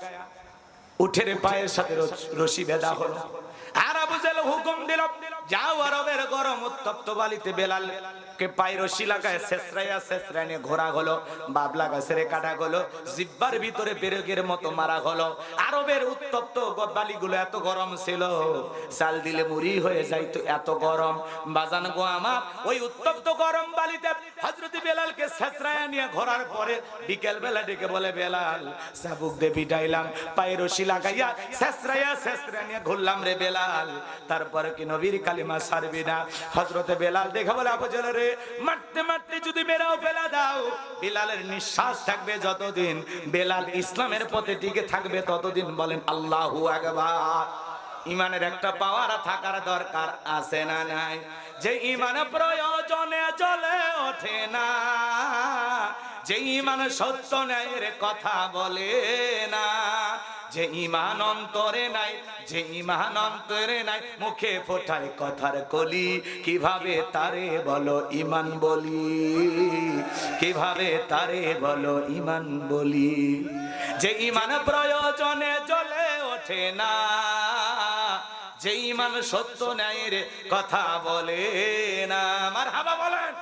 উঠের পায়ের সাথে রশি বেঁধা হলো। আর আবু জেহেল হুকুম দিল যাও আরবের গরম উত্তপ্ত বালিতে বেলাল কে পায়ে রশি লাগায় ছেঁচড়াইয়া নিয়ে ঘোরা হলো, বাবলা গাছের কাটা হলো, জিব্বার ভিতরে বেরেগের মতো মারা হলো। আরবের উত্তপ্ত বালিগুলো এত গরম ছিল, চাল দিলে মুড়ি হয়ে যাইতো, এত গরম। বাজান গো আমার, ওই উত্তপ্ত গরম বালিতে হযরতে বেলালকে ছেঁচড়াইয়া নিয়ে ঘোরার পরে বিকেল বেলা ডেকে বলে বেলাল চাবুক দিয়ে পিটাইলাম, পায়ে রশি লাগাইয়া ছেঁচড়াইয়া নিয়ে ঘুরলাম রে বেলাল, তারপরে কি নবীর কালিমা ছাড়বি না? হযরতে বেলাল দেখে বলে আবু জেহেল রে মারতে মারতে যদি মেরাও ফেলা দাও, বেলালের নিঃশ্বাস থাকবে যতদিন, বেলাল ইসলামের পথে টিকে থাকবে ততদিন। বলেন আল্লাহু আকবার। ইমানের একটা পাওয়ার থাকার দরকার আছে না নাই? যে ইমান প্রয়োজনে জ্বলে ওঠে না, যে ইমান সত্য ন্যায়ের কথা বলে না, যে ইমান অন্তরে নাই, যে ইমান অন্তরে নাই, মুখে ফোটায় কথার কলি, কিভাবে তারে বলো ইমান বলি, কিভাবে তারে বলো ইমান বলি। যে ইমান প্রয়োজনে জ্বলে ওঠে না, যে ইমান সত্য ন্যায়ের কথা বলে না। মারহাবা বলেন।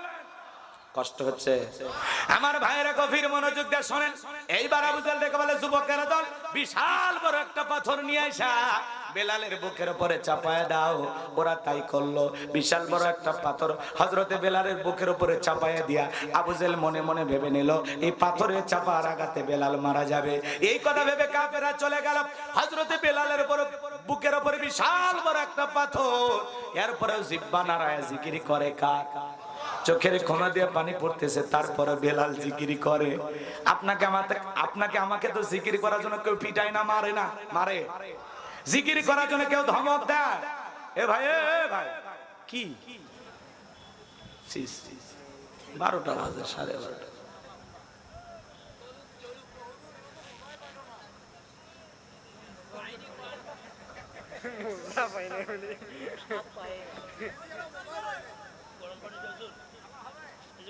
কষ্ট হচ্ছে আমার ভাইয়েরা, গভীর মনোযোগ দিয়ে শোনেন। এইবার আবু জেহেল দেখে বলে যুবকের দল বিশাল বড় একটা পাথর নিয়ে আইসা বেলালের বুকের উপরে চাপায় দাও। ওরা তাই করলো, বিশাল বড় একটা পাথর হযরতে বেলালের বুকের উপরে চাপায় দিয়া আবু জেহেল মনে মনে ভেবে নিল এই পাথরের চাপার আঘাতে বেলাল মারা যাবে। এই কথা ভেবে কাফেররা চলে গেল। হযরতে বেলালের উপর বুকের উপরে বিশাল বড় একটা পাথর, এরপরেও জিহ্বা নাড়ায় জিকির করে কার? চোখের কোনা দিয়ে পানি পড়তেছে, তারপরে বেলাল জিকিরি করে। আপনাকে আমাকে তো জিকির করার জন্য কেউ পিটায় না, মারে না, মারে। জিকির করার জন্য কেউ ধমক দেয়। এ ভাই, এ ভাই, কি 12টা বাজে, 12:30।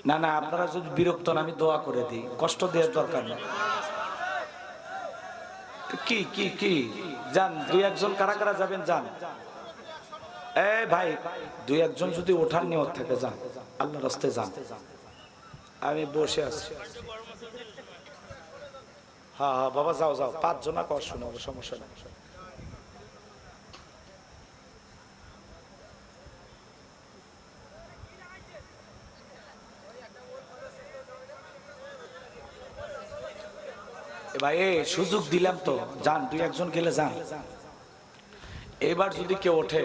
না না, আপনারা যদি বিরক্ত না, আমি দোয়া করে দিই, কষ্ট দেওয়ার দরকার না। কি কি কি যান, 2-1 কারা কারা যাবেন যান। এ ভাই, 2-1 যদি ওঠার নিয়ত থাকে যান, আল্লাহর রাস্তায় যান। আমি বসে আছি। হ্যাঁ হ্যাঁ বাবা, যাও যাও, 5 জন কর, শোনাবো, সমস্যা নেই। ভাই সুযোগ দিলাম তো, যান, 2-1 গেলে যান। এবার যদি কেউ ওঠে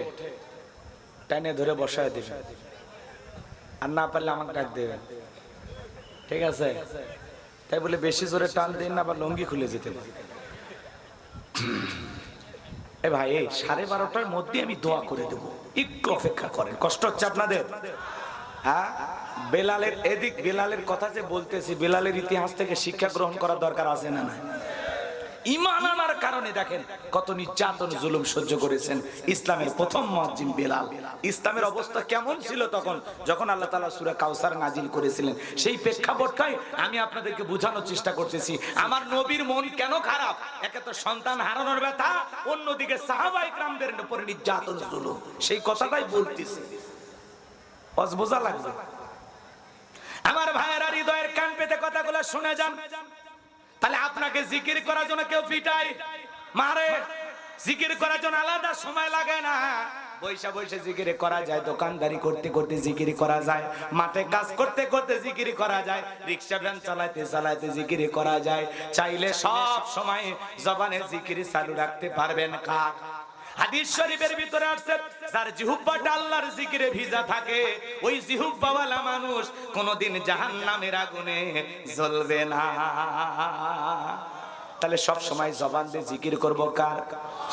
টাইনে ধরে বসায় দেবে, আর না পারলে আমাকে ডাক দেবেন, ঠিক আছে? তাই বলে বেশি জোরে টান দিন না, আবার লুঙ্গি খুলে যেতে পারে। এ ভাই, 12:30টার মধ্যে আমি দোয়া করে দেবো, একটু অপেক্ষা করেন। কষ্ট হচ্ছে আপনাদের? হ্যাঁ, বেলালের এদিক, বেলালের কথা যে বলতেছি, বেলালের ইতিহাস থেকে শিক্ষা গ্রহণ করার দরকার আছে না নাই? ঈমান আনার কারণে দেখেন কত নির্যাতন জুলুম সহ্য করেছেন ইসলামের প্রথম মুয়াজ্জিন বেলাল। ইসলামের অবস্থা কেমন ছিল তখন, যখন আল্লাহ তাআলা সূরা কাউসার নাজিল করেছিলেন, সেই প্রেক্ষাপটটাই আমি আপনাদেরকে বোঝানোর চেষ্টা করতেছি। আমার নবীর মন কেন খারাপ? একে তো সন্তান হারানোর ব্যথা, অন্যদিকে সাহাবায়ে কেরামদের উপরে নির্যাতন জুলুম, সেই কথাটাই বলতেছি। বোঝা লাগবে আমার ভাইয়েরা, হৃদয়ের কান পেতে কথাগুলো শুনে যান। তাহলে আপনাকে জিকির করার জন্য কেউ পিটায়, মারে, জিকির করার জন্য আলাদা সময় লাগে না। বৈশা বৈশা জিকির করা যায়, দোকানদারি করতে করতে জিকির করা যায়, মাঠে কাজ করতে করতে জিকির করা যায়, রিক্সা ভ্যান চালাইতে চালাইতে জিকির করা যায়। চাইলে সব সময় জবানে জিকির চালু রাখতে পারবেন। কাক হাদিস শরীফের ভিতরে আছে, যার জিহ্বাটা আল্লাহর জিকিরে ভিজা থাকে, ওই জিহ্বাওয়ালা মানুষ কোনদিন জাহান্নামের আগুনে জ্বলবে না। তাহলে সব সময় জবান দিয়ে জিকির করব কার?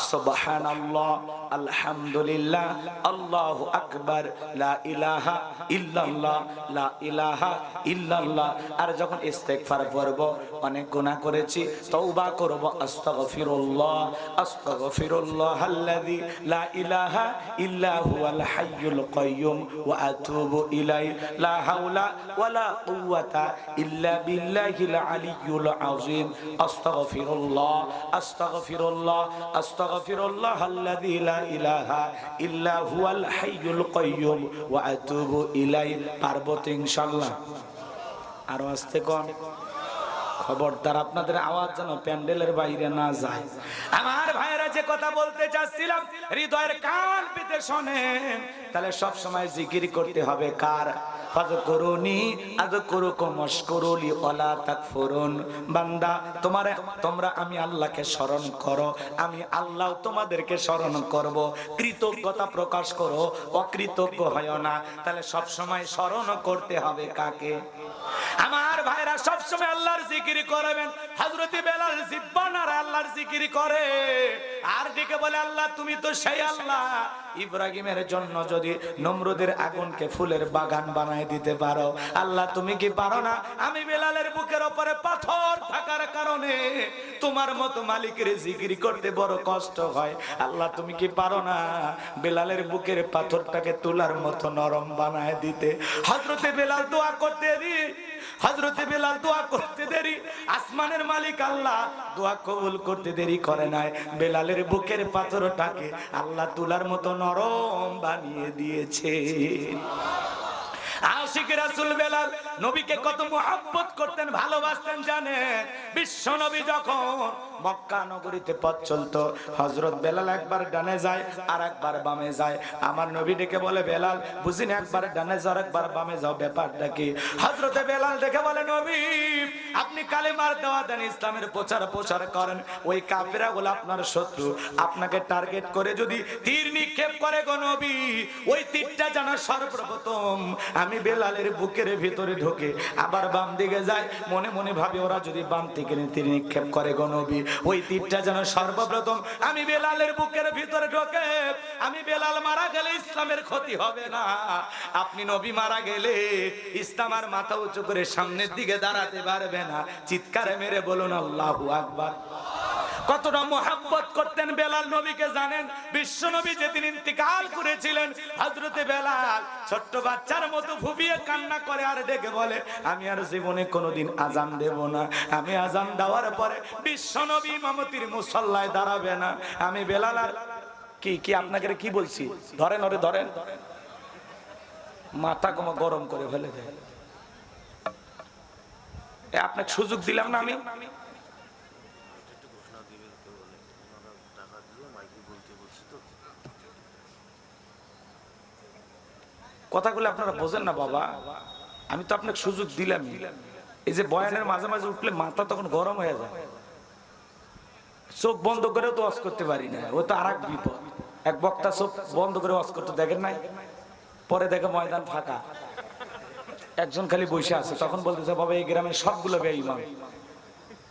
সুবহানাল্লাহ, আলহামদুলিল্লাহ, আল্লাহু আকবার, লা ইলাহা ইল্লাল্লাহ, লা ইলাহা ইল্লাল্লাহ। আর যখন ইস্তেগফার করব, অনেক গুনাহ করেছি, তওবা করব, আস্তাগফিরুল্লাহ, আস্তাগফিরুল্লাহাল্লাযী লা ইলাহা ইল্লা হুয়াল হাইয়ুল কাইয়্যুম ওয়া আতুবু ইলাইহি, লা হাওলা ওয়ালা কুওয়াতা ইল্লা বিল্লাহিল আলিয়্যুল আযীম, আস্তাগফিরুল্লাহ, আস্তাগফিরুল্লাহ, আস্তাগফিরুল্লাহাল্লাযী লা ইলাহা ইল্লা হুয়াল হাইয়ুল কাইয়্যুম ওয়া আতুবু ইলাইহি। পারবো তো ইনশাআল্লাহ? আরো আস্তে কোন, খবরদার আপনাদের আওয়াজ যেন প্যান্ডেলের বাইরে না যায়। আমার ভাইরা যে কথা বলতে চাচ্ছিলাম, হৃদয়ের কান পেতে শোনেন। তাহলে সব সময় জিকির করতে হবে কার? ফাযকুরুনি আযকুরুকুম ওয়াশকুরুলি ওয়ালা তাকফুরুন। বান্দা তোমরা আমি আল্লাহকে স্মরণ করো, আমি আল্লাহ তোমাদেরকে স্মরণ করব। কৃতজ্ঞতা প্রকাশ করো, অকৃতজ্ঞ হয় না। তাহলে সব সময় স্মরণ করতে হবে কাকে? আমার ভাইরা সব সময় আল্লাহর জিকির করবেন। হযরত বেলাল জিহ্বা নাড়ায় আল্লাহর জিকির করে, আর ডেকে বলে, আল্লাহ তুমি তো সেই আল্লাহ, ইব্রাহিমের জন্য যদি নমরুদের আগুনকে ফুলের বাগান বানায় দিতে পারো, আল্লাহ তুমি কি পারো না? আমি বেলালের বুকের উপরে পাথর থাকার কারণে তোমার মতো মালিকের জিকির করতে বড় কষ্ট হয়, আল্লাহ তুমি কি পারো না বেলালের বুকের পাথরটাকে তুলার মতো নরম বানায় দিতে? হযরতে বেলাল দোয়া করতে দেরি, হযরতে বেলাল দোয়া করতে দেরি, আসমানের মালিক আল্লাহ দোয়া কবুল করতে দেরি করে নাই। বেলালের বুকের পাথরটাকে আল্লাহ তুলার মতো নরম বানিয়ে দিয়েছে। আশিক রাসূল বেলাল নবীকে কত মুহাব্বত করতেন, ভালোবাসতেন জানেন? বিশ্ব নবী যখন মক্কা নগরীতে পথ চলতো, হযরত বেলাল একবার ডানে যায় আর একবার বামে যায়। আমার নবী ডেকে বলে, বেলাল বুঝিনি একবার ডানে যাও একবার বামে যাও, ব্যাপারটা কি? হযরতে বেলাল ডেকে বলে, নবী আপনি কালেমার দাওয়াত দেন, ইসলামের প্রচার করেন, ওই কাফেরগুলো আপনার শত্রু, আপনাকে টার্গেট করে যদি তীর নিক্ষেপ করে গো নবী, ওই তীরটা যেন সর্বপ্রথম আমি বেলালের বুকের ভিতরে ঢোকে, আবার বাম দিকে যায়। মনে মনে ভাবে ওরা যদি বাম থেকে তীর নিক্ষেপ করে গো নবী, ওই তীরটা যেন সর্বপ্রথম আমি বেলালের বুকের ভিতরে ঢোকে। আমি বেলাল মারা গেলে ইসলামের ক্ষতি হবে না, আপনি নবী মারা গেলে ইসলাম আর মাথা উঁচু করে সামনের দিকে দাঁড়াতে পারবে না। চিৎকারে মেরে বলুন আল্লাহু আকবার। কতটা মুহাব্বত করতেন বেলাল নবীকে জানেন? বিশ্ব নবী যেদিন ইন্তিকাল করেছিলেন, হযরতে বেলাল ছোট্ট বাচ্চার মতো ফুপিয়ে কান্না করে আর ডেকে বলে, আমি আর জীবনে কোনোদিন আজান দেব না, আমি আজান দেওয়ার পরে বিশ্ব নবী ইমামতির মুসল্লায় দাঁড়াবে না। আমি বেলাল আর কি আপনাকে কি বলছি, ধরেন ওরে ধরেন, মাথা কমা গরম করে ফেলে দেয়। আপনাকে সুযোগ দিলাম না আমি? কথাগুলো আপনারা বোঝেন না বাবা, আমি তো আপনাকে সুযোগ দিলাম। এই যে বয়ানের মাঝে মাঝে উঠলে মাথা তখন গরম হয়ে যায়, চোখ বন্ধ করেও তো ওয়াজ করতে পারি না, ও তো আর এক বিপদ। এক বক্তা চোখ বন্ধ করে ওয়াজ করতে দেখেন নাই, পরে দেখে ময়দান ফাঁকা, একজন খালি বসে আছে, তখন বলতেছে, বাবা এই গ্রামের সবগুলো বেঈমান,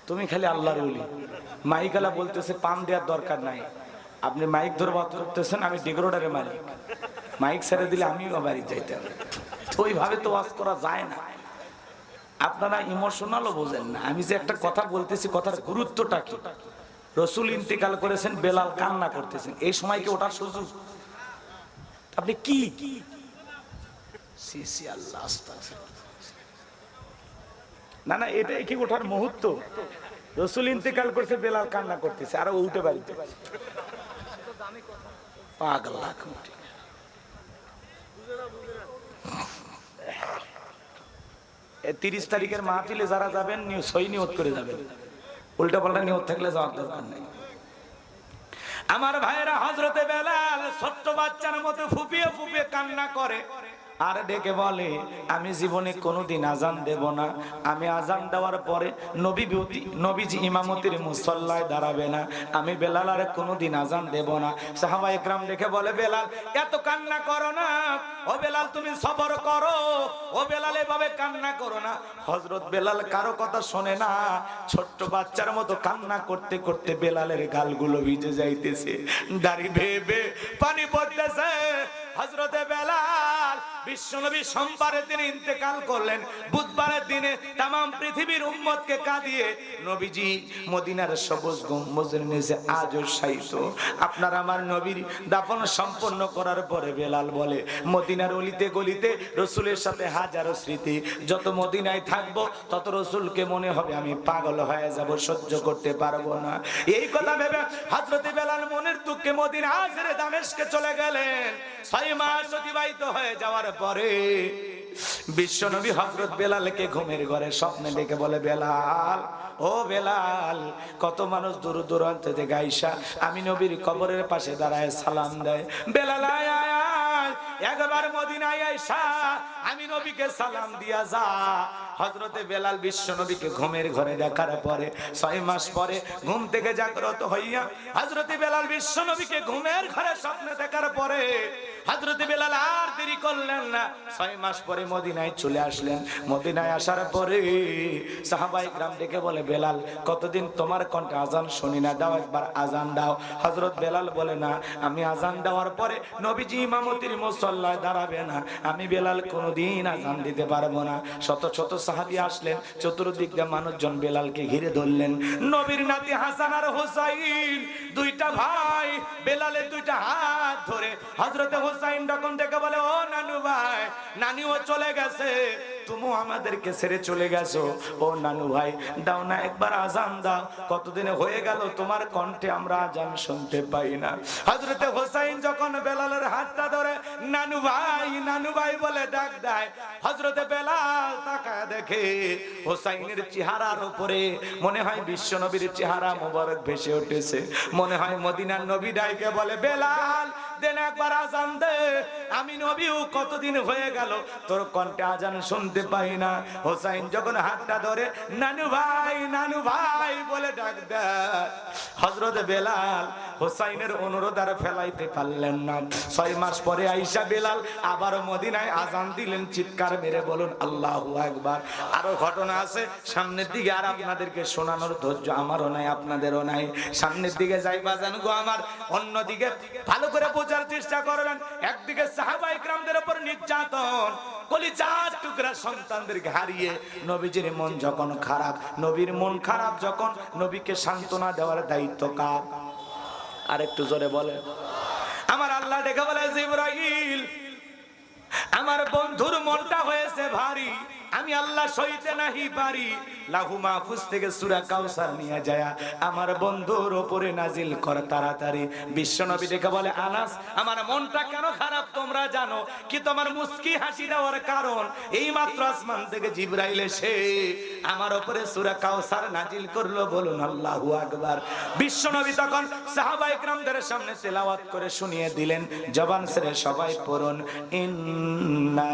তুমি খালি আল্লাহর ওলি। মাইকালা বলতেছে, পান দেওয়ার দরকার নাই, আপনি মাইক ধরে ওয়াজ করতেছেন, আমি ডিগ্রোডারে মালিক, মাইক ছেড়ে দিলে আমিও বাড়ি যাইতাম। ওইভাবে তো ওয়াজ করা যায় না। আপনারা ইমোশনালও বোঝেন না। আমি যে একটা কথা বলতেছি, কথার গুরুত্বটা কি? রাসূল ইন্তেকাল করেছেন, বেলাল কান্না করতেছেন, এই সময় কি ওঠার সুযোগ? আপনি কি আল্লাহ না না, এটাই কি ওঠার মুহূর্ত? রাসূল ইন্তেকাল করেছে, বেলাল কান্না করতেছে, আর ও উঠে বাড়িতে পাগলা। 30 তারিখের মাহফিলে যারা যাবেন সই নিয়ত করে যাবেন, উল্টা পাল্টা নিয়ত থাকলে যাওয়ার দরকার নেই। আমার ভাইরা, হযরতে বেলাল ছোট্ট বাচ্চার মতো ফুপিয়ে ফুপিয়ে কান্না করে। আর ডেকে বলে আমি জীবনে কোনোদিন আজান দেব না, আমি আজান দেওয়ার পরে নবীজি ইমামতির মুসল্লায় দাঁড়াবে না, আমি বেলাল আর কোনোদিন আজান দেব না। সাহাবা একরাম ডেকে বলে বেলাল এত কান্না করো না, ও বেলাল তুমি সবর করো, ও বেলাল এভাবে কান্না করো না। হযরত বেলাল কারো কথা শোনে না, ছোট্ট বাচ্চার মতো কান্না করতে করতে বেলালের গালগুলো ভিজে যাইতেছে, দাড়ি বেয়ে বেয়ে পানি পড়তেছে। হযরতে বেলাল বিশ্বনবী সোমবারের দিনে ইন্তেকাল করলেন, বুধবারের দিনে तमाम পৃথিবীর উম্মতকে কাঁদিয়ে নবীজি মদিনার সবুজ গম্বুজের নিচে আজও শায়িত। আপনার আমার নবীর দাফন সম্পন্ন করার পরে বেলাল বলে মদিনার অলিতে গলিতে রাসূলের সাথে হাজারো স্মৃতি, যত মদিনায় থাকবো তত রাসূলকে মনে হবে আমি পাগল হয়ে যাব, সহ্য করতে পারবো না। এই কথা ভেবে হযরতে বেলাল মনের দুঃখে মদিনা ছেড়ে দামেস্কে চলে গেলেন। 6 মাস অতিবাহিত হয়ে যাওয়ার পরে বিশ্বনবী হযরত বেলালকে ঘুমের ঘরে স্বপ্নে ডেকে বলে বেলাল, ও বেলাল, কত মানুষ দূর দূরান্ত থেকে আইসা আমি নবীর কবরের পাশে দাঁড়ায় সালাম দেয়, বেলাল আয় আয় আয়, একবার মদিনায় আইসা আমি নবীকে সালাম দিয়া যা। হযরতে বেলাল বিশ্বনবীকে ঘুমের ঘরে দেখার পরে 6 মাস পরে ঘুম থেকে জাগ্রত হইয়া হযরতে বেলাল বিশ্বনবীকে ঘুমের ঘরে স্বপ্নে দেখার পরে হযরতে বেলাল আর দেরি করলেন না, 6 মাস পরে মদিনায় চলে আসলেন। মদিনায় আসার পরে সাহাবায়ে কেরাম ডেকে বলে বেলাল কতদিন তোমার কণ্ঠে আজান শুনি না, দাও একবার আজান দাও। হযরত বেলাল বলে না, আমি আজান দেওয়ার পরে নবীজি ইমামতির মুসল্লায় দাঁড়াবে না, আমি বেলাল কোনোদিন আজান দিতে পারবো না। শত শত সাহাবী আসলেন, চতুর্দিক দিয়ে মানুষজন বেলালকে ঘিরে ধরলেন। নবীর নাতি হাসান আর হুসাইন দুইটা ভাই বেলালের দুইটা হাত ধরে হযরতে হুসাইন তখন থেকে বলে ও নানু ভাই, নানিও চলে গেছে, তুমিও আমাদেরকে ছেড়ে চলে গেছো, ও নানু ভাই দাও না একবার আজান দাও, কতদিনে হয়ে গেল তোমার কণ্ঠে আমরা আজান শুনতে পাই না। হযরতে হুসাইন যখন বেলালের হাতটা ধরে নানু ভাই বলে ডাক দেয়, হযরতে বেলাল তাকায় দেখে হুসাইনের চেহারার উপরে মনে হয় বিশ্বনবীর চেহারা মোবারক ভেসে উঠেছে, মনে হয় মদিনার নবী ডাইকে বলে বেলাল দেন একবার আজান দে, আমি নবীও কতদিন হয়ে গেল তোর কণ্ঠে আজান শুনতে পাই না। হুসাইন যখন হাতটা ধরে নানু ভাই বলে ডাক দেয়, হযরতে বেলাল হুসাইনের অনুরোধ আর ফেলাইতে পারলেন না। 6 মাস পরে আয়েশা বেলাল আবার মদিনায় আজান দিলেন, চিৎকার মেরে বলুন আল্লাহু আকবার। আরো ঘটনা আছে সামনের দিকে, আর আপনাদেরকে শোনানোর ধৈর্য আমারও নাই আপনাদেরও নাই। সামনের দিকে যাই বাজান গো আমার, অন্যদিকে ভালো করে বোঝার চেষ্টা করবেন। একদিকে সাহাবায়ে কেরামদের উপর নির্যাতন, কলিজার টুকরা সন্তানদেরকে হারিয়ে নবীজির মন যখন খারাপ, নবীর মন খারাপ যখন, নবীকে সান্ত্বনা দেওয়ার দায়িত্ব কার? আর একটু জোরে বলে আমার আল্লাহ ডেকে বলে জিবরাইল, আমার বন্ধুর মনটা হয়েছে ভারী, আমি আল্লাহ সইতে নাহি পারি, লাহু মাহফুজ থেকে সূরা কাউসার নিয়ে যায় আমার বন্ধুর উপরে নাজিল কর তাড়াতাড়ি। বিশ্বনবী ডেকে বলে আনাস, আমার মনটা কেন খারাপ তোমরা জানো কি? তোমার মুস্কি হাসি দেওয়ার কারণ এই মাত্র আসমান থেকে জিবরাইল এসে আমার উপরে সূরা কাউসার নাজিল করলো, বলুন আল্লাহু আকবার। বিশ্বনবী তখন সাহাবায়ে কেরামদের সামনে তেলাওয়াত করে শুনিয়ে দিলেন, জবান ছেড়ে সবাই পড়ুন, ইন্না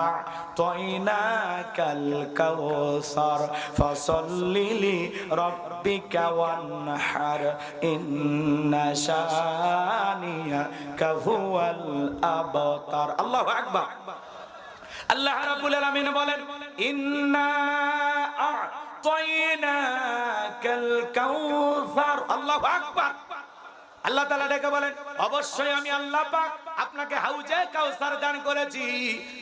আ'তাইনাকাল কাউসার ফাসাল্লি লিরাব্বিকা ওয়ানহার ইন্না শানিয়াকা হুয়াল আবতার। আল্লাহু আকবার। আল্লাহ রাব্বুল আলামিন বলেন ইন্না আ'তাইনাকাল কাউসার। আল্লাহু আকবার। আল্লাহ তাআলা ডেকে বলেন অবশ্যই আমি আল্লাহ পাক আপনাকে হাউজে কাউসার দান করেছি।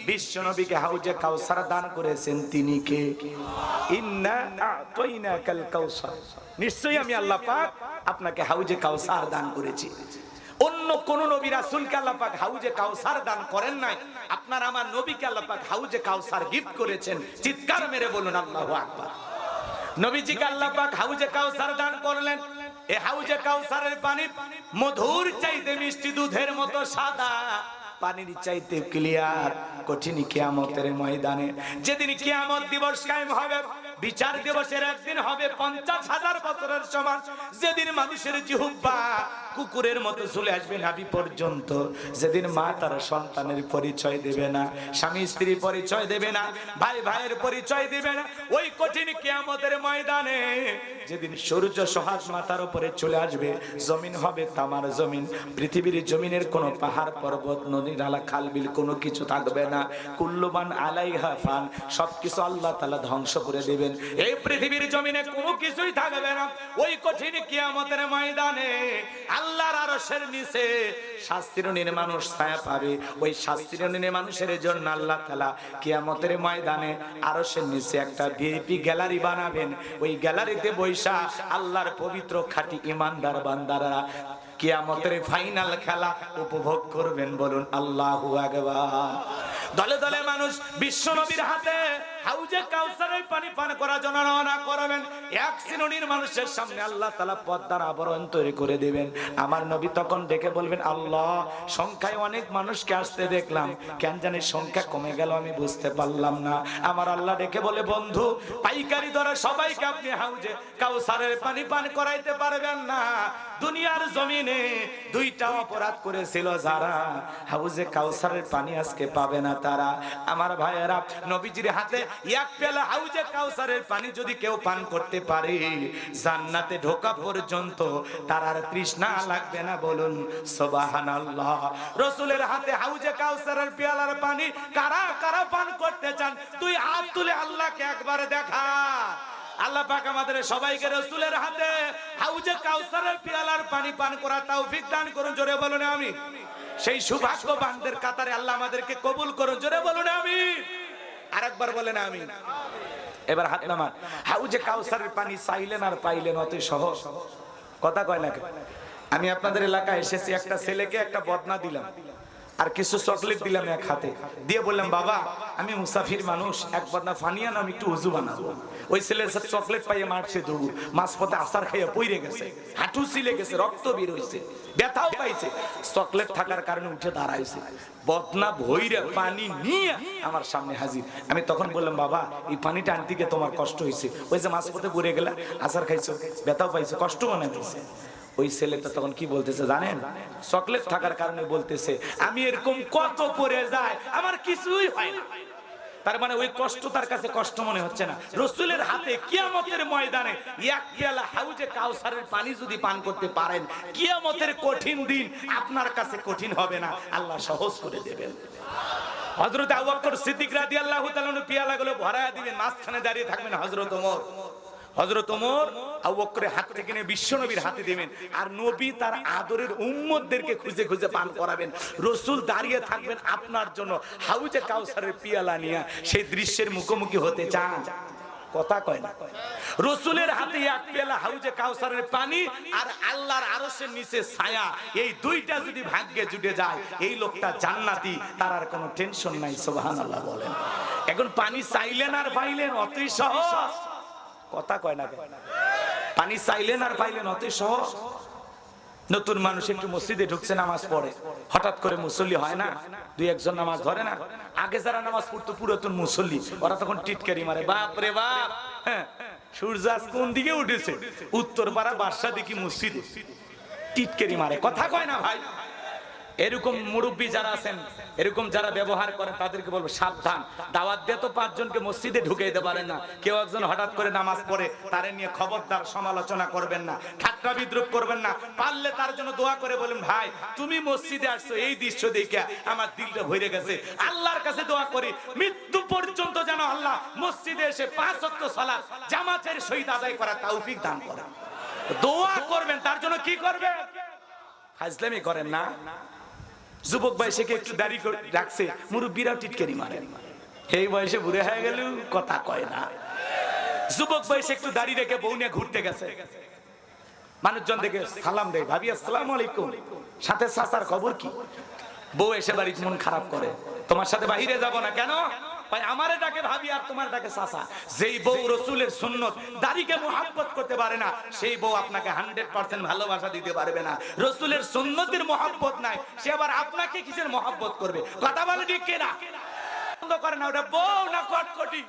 বিশ্বনবীকে হাউজে কাউসার দান করেছেন তিনি কে? ইন্না আ'তাইনাকাল কাউসার, নিশ্চয়ই আমি আল্লাহ পাক আপনাকে হাউজে কাউসার দান করেছি। অন্য কোন নবী রাসূলকে আল্লাহ পাক হাউজে কাউসার দান করেন নাই, আপনার আমার নবীকে আল্লাহ পাক হাউজে কাউসার গিফট করেছেন। চিৎকার মেরে বলুন আল্লাহু আকবার। নবীজিকে আল্লাহ পাক হাউজে কাউসার দান করলেন। এই হাউজে কাউসারের পানি মধুর চাইতে মিষ্টি, দুধের মতো সাদা, পানির চাইতে ক্লিয়ার। কঠিন কিয়ামতের ময়দানে যেদিন কিয়ামত দিবস কায়েম হবে, বিচার দিবসের একদিন হবে 50,000 বছরের সমান, যেদিন মানুষের জিহ্বা কুকুরের মতো চলে আসবে নাভি পর্যন্ত। যেদিন মা তার সন্তানের পরিচয় দেবে না, স্বামী স্ত্রী পরিচয় দেবে না, ভাই ভাইয়ের পরিচয় দেবে না, ওই কঠিন কিয়ামতের ময়দানে যেদিন সূর্য সোহাগ মাথার উপরে চলে আসবে, জমিন হবে তামার জমিন, পৃথিবীর জমিনের কোনো পাহাড় পর্বত নদী নালা খাল বিল কোনো কিছু থাকবে না। কুল্লুমান আলাইহা ফান, সবকিছু আল্লাহ তাআলা ধ্বংস করে দেবেন। এই পৃথিবীর জমিনে কোনো কিছুই থাকবে না। ওই কঠিন কিয়ামতের ময়দানে আল্লাহর আরশের নিচে শাস্তিরণীর মানুষ ছায়া পাবে। ওই শাস্তিরণীর মানুষের জন্য আল্লাহ তাআলা কিয়ামতের ময়দানে আরশের নিচে একটা ভিআইপি গ্যালারি বানাবেন। ওই গ্যালারিতে বৈশা আল্লাহর পবিত্র খাঁটি ঈমানদার বান্দারা কিয়ামতের ফাইনাল খেলা উপভোগ করবেন। বলুন আল্লাহু আকবার। দলে দলে মানুষ বিশ্ব নবীর হাতে হাউজে কাউসারের পানি পান করার জন্য রওনা করবেন। এক শ্রেণীর মানুষের সামনে আল্লাহ তাআলা পর্দার আবরণ তৈরি করে দিবেন। আমার নবী তখন ডেকে বলবেন, আল্লাহ, সংখ্যায় অনেক মানুষকে আসতে দেখলাম, কেন জানি সংখ্যা কমে গেল, আমি বুঝতে পারলাম না। আমার আল্লাহ ডেকে বলে, বন্ধু, পাইকারি দরে সবাইকে আপনি হাউজে কাউসারের পানি পান করাইতে পারবেন না। দুনিয়ার জমিনে দুইটা অপরাধ করেছিল যারা, হাউজে কাউসারের পানি আজকে পাবে না তারা। আমার ভাইয়েরা, নবীজির হাতে এক পেলা হাউজে কাউসারের পানি যদি কেউ পান করতে পারে, জান্নাতে ঢোকা পর্যন্ত তার আর তৃষ্ণা লাগবে না। বলুন সুবহানাল্লাহ। রাসূলের হাতে হাউজে কাউসারের পেয়ালার পানি কারা কারা পান করতে চান? তুই হাত তুলে আল্লাহকে একবার দেখা। আল্লাহ পাক আমাদের সবাইকে রাসূলের হাতে হাউজে কাউসারের পেয়ালার পানি পান করার তৌফিক দান করুন। জোরে বলুন আমিন। সেই সৌভাগ্যবানদের কাতারে আল্লাহ আমাদেরকে কবুল করুন। জোরে বলুন আমিন। আরেকবার বলেন আমিন। এবার হাত নামান। হাউজে কাউসারের পানি চাইলেন আর পাইলেন অতি সহজ। কথা কয় না? আমি আপনাদের এলাকায় এসেছি, একটা ছেলেকে একটা বদনা দিলাম আর কিছু চকলেট দিলাম এক হাতে দিয়ে, বললাম, বাবা, আমি মুসাফির মানুষ, এক বদনা ফানিয়া না, আমি একটু উজু বানাবো। ওই ছেলের সাথে চকলেট পাইয়ে মারছে দৌড়, মাঝপথে আসার খাইয়া পইরে গেছে, হাঁটু ছিলে গেছে, রক্ত বের হইছে, ব্যথাও পাইছে। চকলেট থাকার কারণে উঠে দাঁড়াইছে, বদনা ভইরে পানি নিয়ে আমার সামনে হাজির। আমি তখন বললাম, বাবা, এই পানিটা আনতে গিয়ে তোমার কষ্ট হয়েছে, ওই যে মাঝপথে পড়ে গেলা, আসার খাইছো, ব্যথাও পাইছে, কষ্ট মনে হয়েছে। ওই ছেলেটা তখন কি বলতেছে জানেন? চকলেট থাকার কারণে বলতেছে, আমি এরকম কত পড়ে যায়, আমার কিছুই হয় না। তার মানে ওই কষ্ট তার কাছে কষ্ট মনে হচ্ছে না। রাসূলের হাতে কিয়ামতের ময়দানে এক পেয়ালা হাউজে কাউসারের পানি যদি পান করতে পারেন, কিয়ামতের কঠিন দিন আপনার কাছে কঠিন হবে না, আল্লাহ সহজ করে দেবেন। হযরত আবু বকর সিদ্দিক রাদিয়াল্লাহু তাআলা পেয়ালাগুলো ভরায়া দিবেন, মাঝখানে দাঁড়িয়ে থাকবেন হযরত ওমর। হযরত ওমর আবু বকরের হাত থেকে নিয়ে বিশ্ব নবীর হাতে দিবেন, আর নবী তার আদরের উম্মতদেরকে খুঁজে খুঁজে পান করাবেন। রাসূল দাঁড়িয়ে থাকবেন আপনার জন্য হাউজে কাউসারের পিয়ালা নিয়ে। সেই দৃশ্যের মুখোমুখি হতে চান? কথা কয় না। রাসূলের হাতে এক পেয়ালা হাউজে কাউসারের পানি আর আল্লাহর আরশের নিচে ছায়া, এই দুইটা যদি ভাগ্যে জুটে যায়, এই লোকটা জান্নাতি, তার আর কোনো টেনশন নাই। সুবহানাল্লাহ বলেন। এখন পানি চাইলেন আর পাইলেন, অতি সহজ। কথা কয় না? পানি চাইলেন আর পাইলেন, অতি সহজ। নতুন মানুষ একটু মসজিদে ঢুকছে, নামাজ পড়ে, হঠাৎ করে মুসল্লি হয় না, দুই একজন নামাজ ধরে না। আগে যারা নামাজ পড়তো পুরাতন মুসল্লি, ওরা তখন টিটকারি মারে, বাপ রে বাপ, হ্যাঁ, সূর্য আজ কোন দিকে উঠেছে, উত্তর পাড়া বাদশা দেখি মসজিদে, টিটকারি মারে। কথা কয় না ভাই? এরকম মুরব্বী যারা আছেন, এরকম যারা ব্যবহার করেন, তাদেরকে বলবো সাবধান। দাওয়াত দিয়ে তো 5 জনকে মসজিদে ঢুকে দিতে পারেন না। কেউ একজন হঠাৎ করে নামাজ পড়ে, তারে নিয়ে খবরদার সমালোচনা করবেন না, ঠাট্টা বিদ্রুপ করবেন না। পারলে তার জন্য দোয়া করে বলেন, ভাই, তুমি মসজিদে আসছো, এই দৃশ্য দেখে আমার দিলটা ভরে গেছে, আল্লাহর কাছে দোয়া করি মৃত্যু পর্যন্ত যেন আল্লাহ মসজিদে এসে 5 ওয়াক্ত সালাত জামাতের সহিত আদায় করার তৌফিক দান করেন। দোয়া করবেন, তার জন্য কি করবেন? ফাজলামি করেন না। যুবক বয়সে একটু দাড়ি রাখছে, মুরব্বীরাও টিটকারি মারেন, এই বয়সে বুড়ে হয়ে গেল, কথা কয় না। যুবক বয়সে একটু দাড়ি রেখে বউ নিয়ে ঘুরতে গেছে, মানুষজন দেখে সালাম দেয়, ভাবি আসসালামু আলাইকুম, সাথে চাচার খবর কি? বউ এসে বাড়ি মন খারাপ করে, তোমার সাথে বাহিরে যাব না। কেন? ভাই, আমারে ডাকে ভাবি আর তোমার ডাকে চাচা। যেই বউ রাসূলের সুন্নত দাড়িকে মুহাব্বত করতে পারে না, সেই বউ আপনাকে 100% ভালোবাসা দিতে পারবে না। রাসূলের সুন্নতের মুহাব্বত নাই, সে আবার আপনাকে কিসের মুহাব্বত করবে? কথা বলে ঠিক কিনা? বন্ধ করে না, ওটা বউ না কটকটি।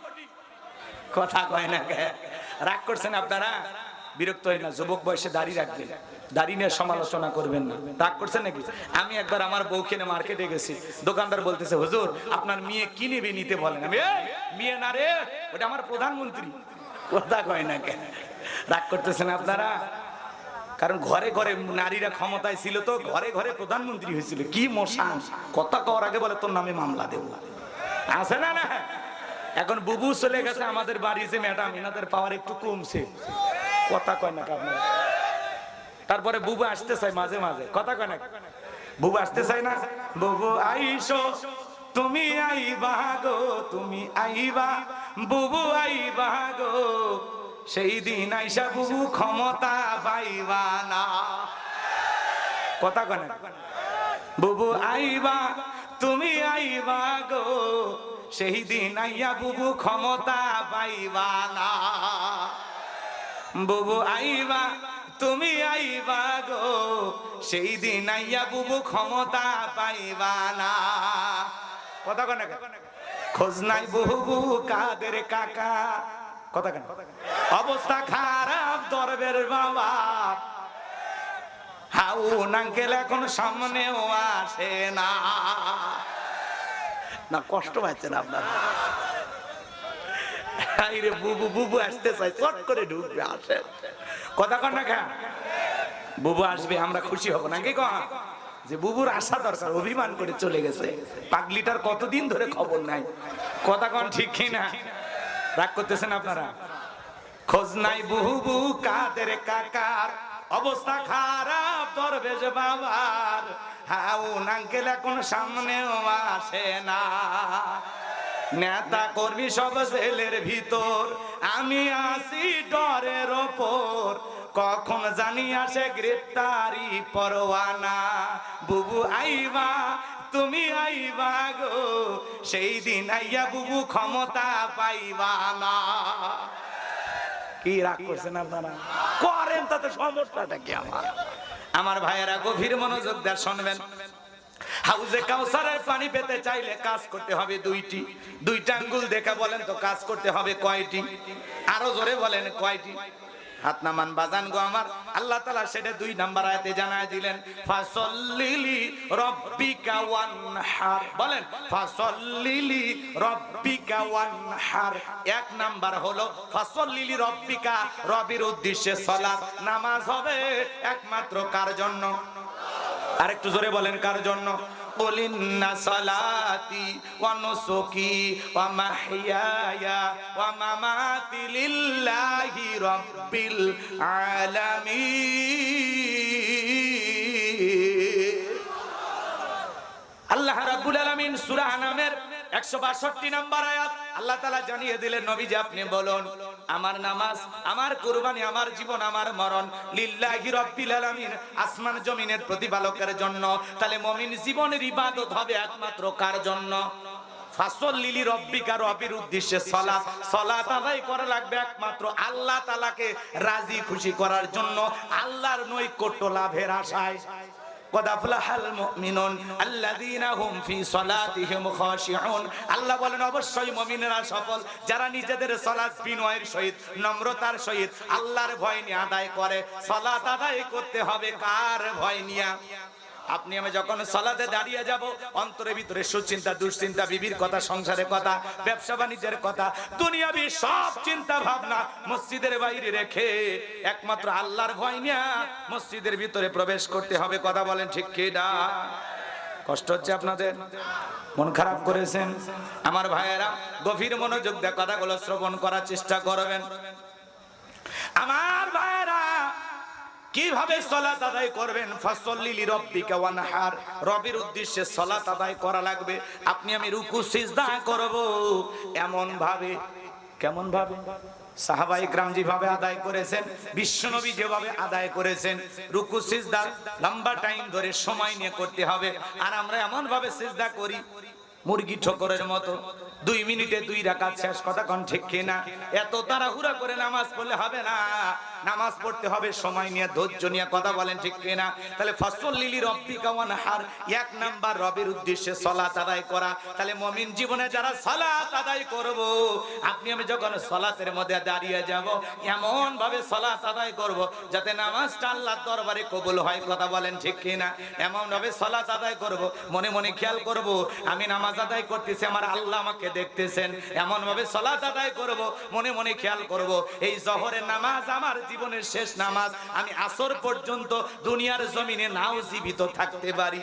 কথা কয় না? রাগ করছেন আপনারা? বিরক্ত হয় না, যুবক বয়সে দাড়ি রাখবেন, দাড়ি নিয়ে সমালোচনা করবেন না। রাগ করছেন নাকি? আমি একবার আমার বউকে নিয়ে মার্কেটে গেছি, দোকানদার বলতেছে হুজুর আপনার মেয়ে কি নেবে নিতে বলেন। আমি মেয়ে না রে, ওটা আমার প্রধানমন্ত্রী। কথা কয় না কেন? রাগ করতেছেন আপনারা? কারণ ঘরে ঘরে নারীরা ক্ষমতায় ছিল, তো ঘরে ঘরে প্রধানমন্ত্রী হয়েছিল। কি মশান, কথা কওয়ার আগে বলে তোর নামে মামলা দেব, আছে না? না, এখন বুবু চলে গেছে আমাদের বাড়ি, যে ম্যাডাম এনাদের পাওয়ার একটু কমছে। কথা কয় না আপনারা? তারপরে বুবু আসতে চাই মাঝে মাঝে, কথা কয় না? বুবু আসতে চাই না? বুবু আইসো তুমি আইবা গো, তুমি আইবা বুবু আইবা গো, সেই দিন আইসা বুবু ক্ষমতা পাইবা না। কথা কয় না? বুবু আইবা তুমি আইবা গো, সেই দিন আইয়া বুবু ক্ষমতা পাইবা না। বুবু আইবা তুমি আইবা গো, সেই দিন আইয়া বুবু ক্ষমতা পাইবা না। কথা কয় না? খোঁজ নাই বুবু কাদের কাকা, কথা কেন? অবস্থা খারাপ দরবের বাবা, হাউন আঙ্কেল এখন সামনেও আসে না। না কষ্ট পাচ্ছেন আপনারা? আরে বুবু বুবু আসতে চাই, চট করে ঢুকবে, আসে। কথা কন না কেন? বুবু আসবে, আমরা খুশি হব নাকি? কন যে বুবুর আসা দরকার, অভিমান করে চলে গেছে। পাগলিটার কতদিন ধরে খবর নাই। কথা কন ঠিক কি না? রাগ করতেছেন আপনারা? খোঁজ নাই বুবু কাদের কাকার, অবস্থা খারাপ দরবেশ বাবার, হাউন আঙ্কেল এখন সামনেও আসে না। নেতা কর্মী সব জেলের ভিতর, আমি আসি ডরের ওপর, কখন জানি আসে গ্রেপ্তারি পরোয়ানা। বুবু আইবা তুমি আইবা গো, সেই দিন আইয়া বুবু ক্ষমতা পাইবা না। কি রাগ করছেন আপনারা? করেন তাতে সমস্যাটা কি? আমার ভাইয়েরা গভীর মনোযোগ দিয়ে শুনবেন। হাউজে কাউসারের পানি পেতে চাইলে কাজ করতে হবে দুইটি। দুইটা আঙ্গুল দেখা বলেন তো কাজ করতে হবে কয়টি? আরো জোরে বলেন কয়টি? হাত নামান বাজান গো আমার। আল্লাহ তাআলা সেটা 2 নাম্বার আয়াতে জানায় দিলেন, ফাসাল্লিলি রাব্বিকা ওয়ানহার। বলেন ফাসাল্লিলি রাব্বিকা ওয়ানহার। 1 নাম্বার হলো ফাসাল্লিলি রাব্বিকা, রবের উদ্দেশ্যে সালাত, নামাজ হবে একমাত্র কার জন্য? আরেকটু জোরে বলেন কার জন্য? قل إن صلاتي ونسكي ومحياي ومماتي لله رب العالمين। আল্লাহ রাব্বুল আলামিন সূরা আনামের 162 নম্বর আয়াত আল্লাহ তাআলা জানিয়ে দিলেন, নবীজি আপনি বলুন আমার নামাজ, আমার কুরবানি, আমার জীবন, আমার মরণ লিল্লাহি রাব্বিল আলামিন, আসমান জমিনের প্রতিপালকের জন্য। তাহলে মুমিন জীবনের ইবাদত হবে একমাত্র কার জন্য? ফাসাল্লিলি রাব্বিকা, রবের উদ্দেশ্যে সালাত। সালাত আদায় করা লাগবে একমাত্র আল্লাহ তাআলাকে রাজি খুশি করার জন্য, আল্লাহর নৈকট্য লাভের আশায়। قد أفلح المؤمنون الذين هم في صلاتهم خاشعون। আল্লাহ বলেন অবশ্যই মুমিনেরা সফল যারা নিজেদের সালাত বিনয়ের সহিত, নম্রতার সহিত আল্লাহর ভয় নিয়ে আদায় করে। সালাত আদায় করতে হবে কার ভয় নিয়ে? আপনি আমি যখন সালাতে দাঁড়িয়ে যাব, অন্তরের ভিতরে সুচিন্তা, দুশ্চিন্তা, বিবির কথা, সংসারের কথা, ব্যবসা বাণিজ্যের কথা, দুনিয়াবি সব চিন্তা ভাবনা মসজিদের বাইরে রেখে একমাত্র আল্লাহর ভয় নিয়ে মসজিদের ভিতরে প্রবেশ করতে হবে। কথা বলেন ঠিক কি না? কষ্ট হচ্ছে আপনাদের? মন খারাপ করেছেন? আমার ভাইয়েরা গভীর মনোযোগ দিয়ে কথাগুলো শ্রবণ করার চেষ্টা করবেন। আমার ভাইয়েরা কিভাবে সালাত আদায় করবেন? ফাসাল্লিলি রাব্বিকা ওয়ানহার, রবের উদ্দেশ্যে সালাত আদায় করা লাগবে। আপনি আমি রুকু সিজদা করব এমন ভাবে, কেমন ভাবে? সাহাবায়ে کرام যেভাবে আদায় করেছেন, বিশ্বনবী যেভাবে আদায় করেছেন, রুকু সিজদা লম্বা টাইম ধরে সময় নিয়ে করতে হবে। আর আমরা এমন ভাবে সিজদা করি মুরগি ঠোকরের মতো, 2 মিনিটে 2 রাকাত শেষ, কথা কোন ঠিক কিনা? এত তাড়াহুড়া করে নামাজ পড়লে হবে না, নামাজ পড়তে হবে সময় নিয়ে, ধৈর্য নিয়ে, কথা বলেন ঠিক কিনা? তাহলে ফাসল্লি লিরাব্বিকা ওয়ানহার, এক নাম্বার রবের উদ্দেশ্যে সালাত আদায় করা। তাহলে মুমিন জীবনে যারা সালাত আদায় করব, আপনি আমি যখন সালাতের মধ্যে দাঁড়িয়ে যাব, এমন ভাবে সালাত আদায় করব যাতে নামাজটা আল্লাহর দরবারে কবুল হয়, কথা বলেন ঠিক কিনা? এমন ভাবে সালাত আদায় করব, মনে মনে খেয়াল করব আমি নামাজ আদায় করতেছি, আমার আল্লাহ আমাকে দেখতেছেন। এমন ভাবে সালাত আদায় করব, মনে মনে খেয়াল করব এই জোহরের নামাজ আমার জীবনের শেষ নামাজ, আমি আসর পর্যন্ত দুনিয়ার জমিনে নাও জীবিত থাকতে পারি।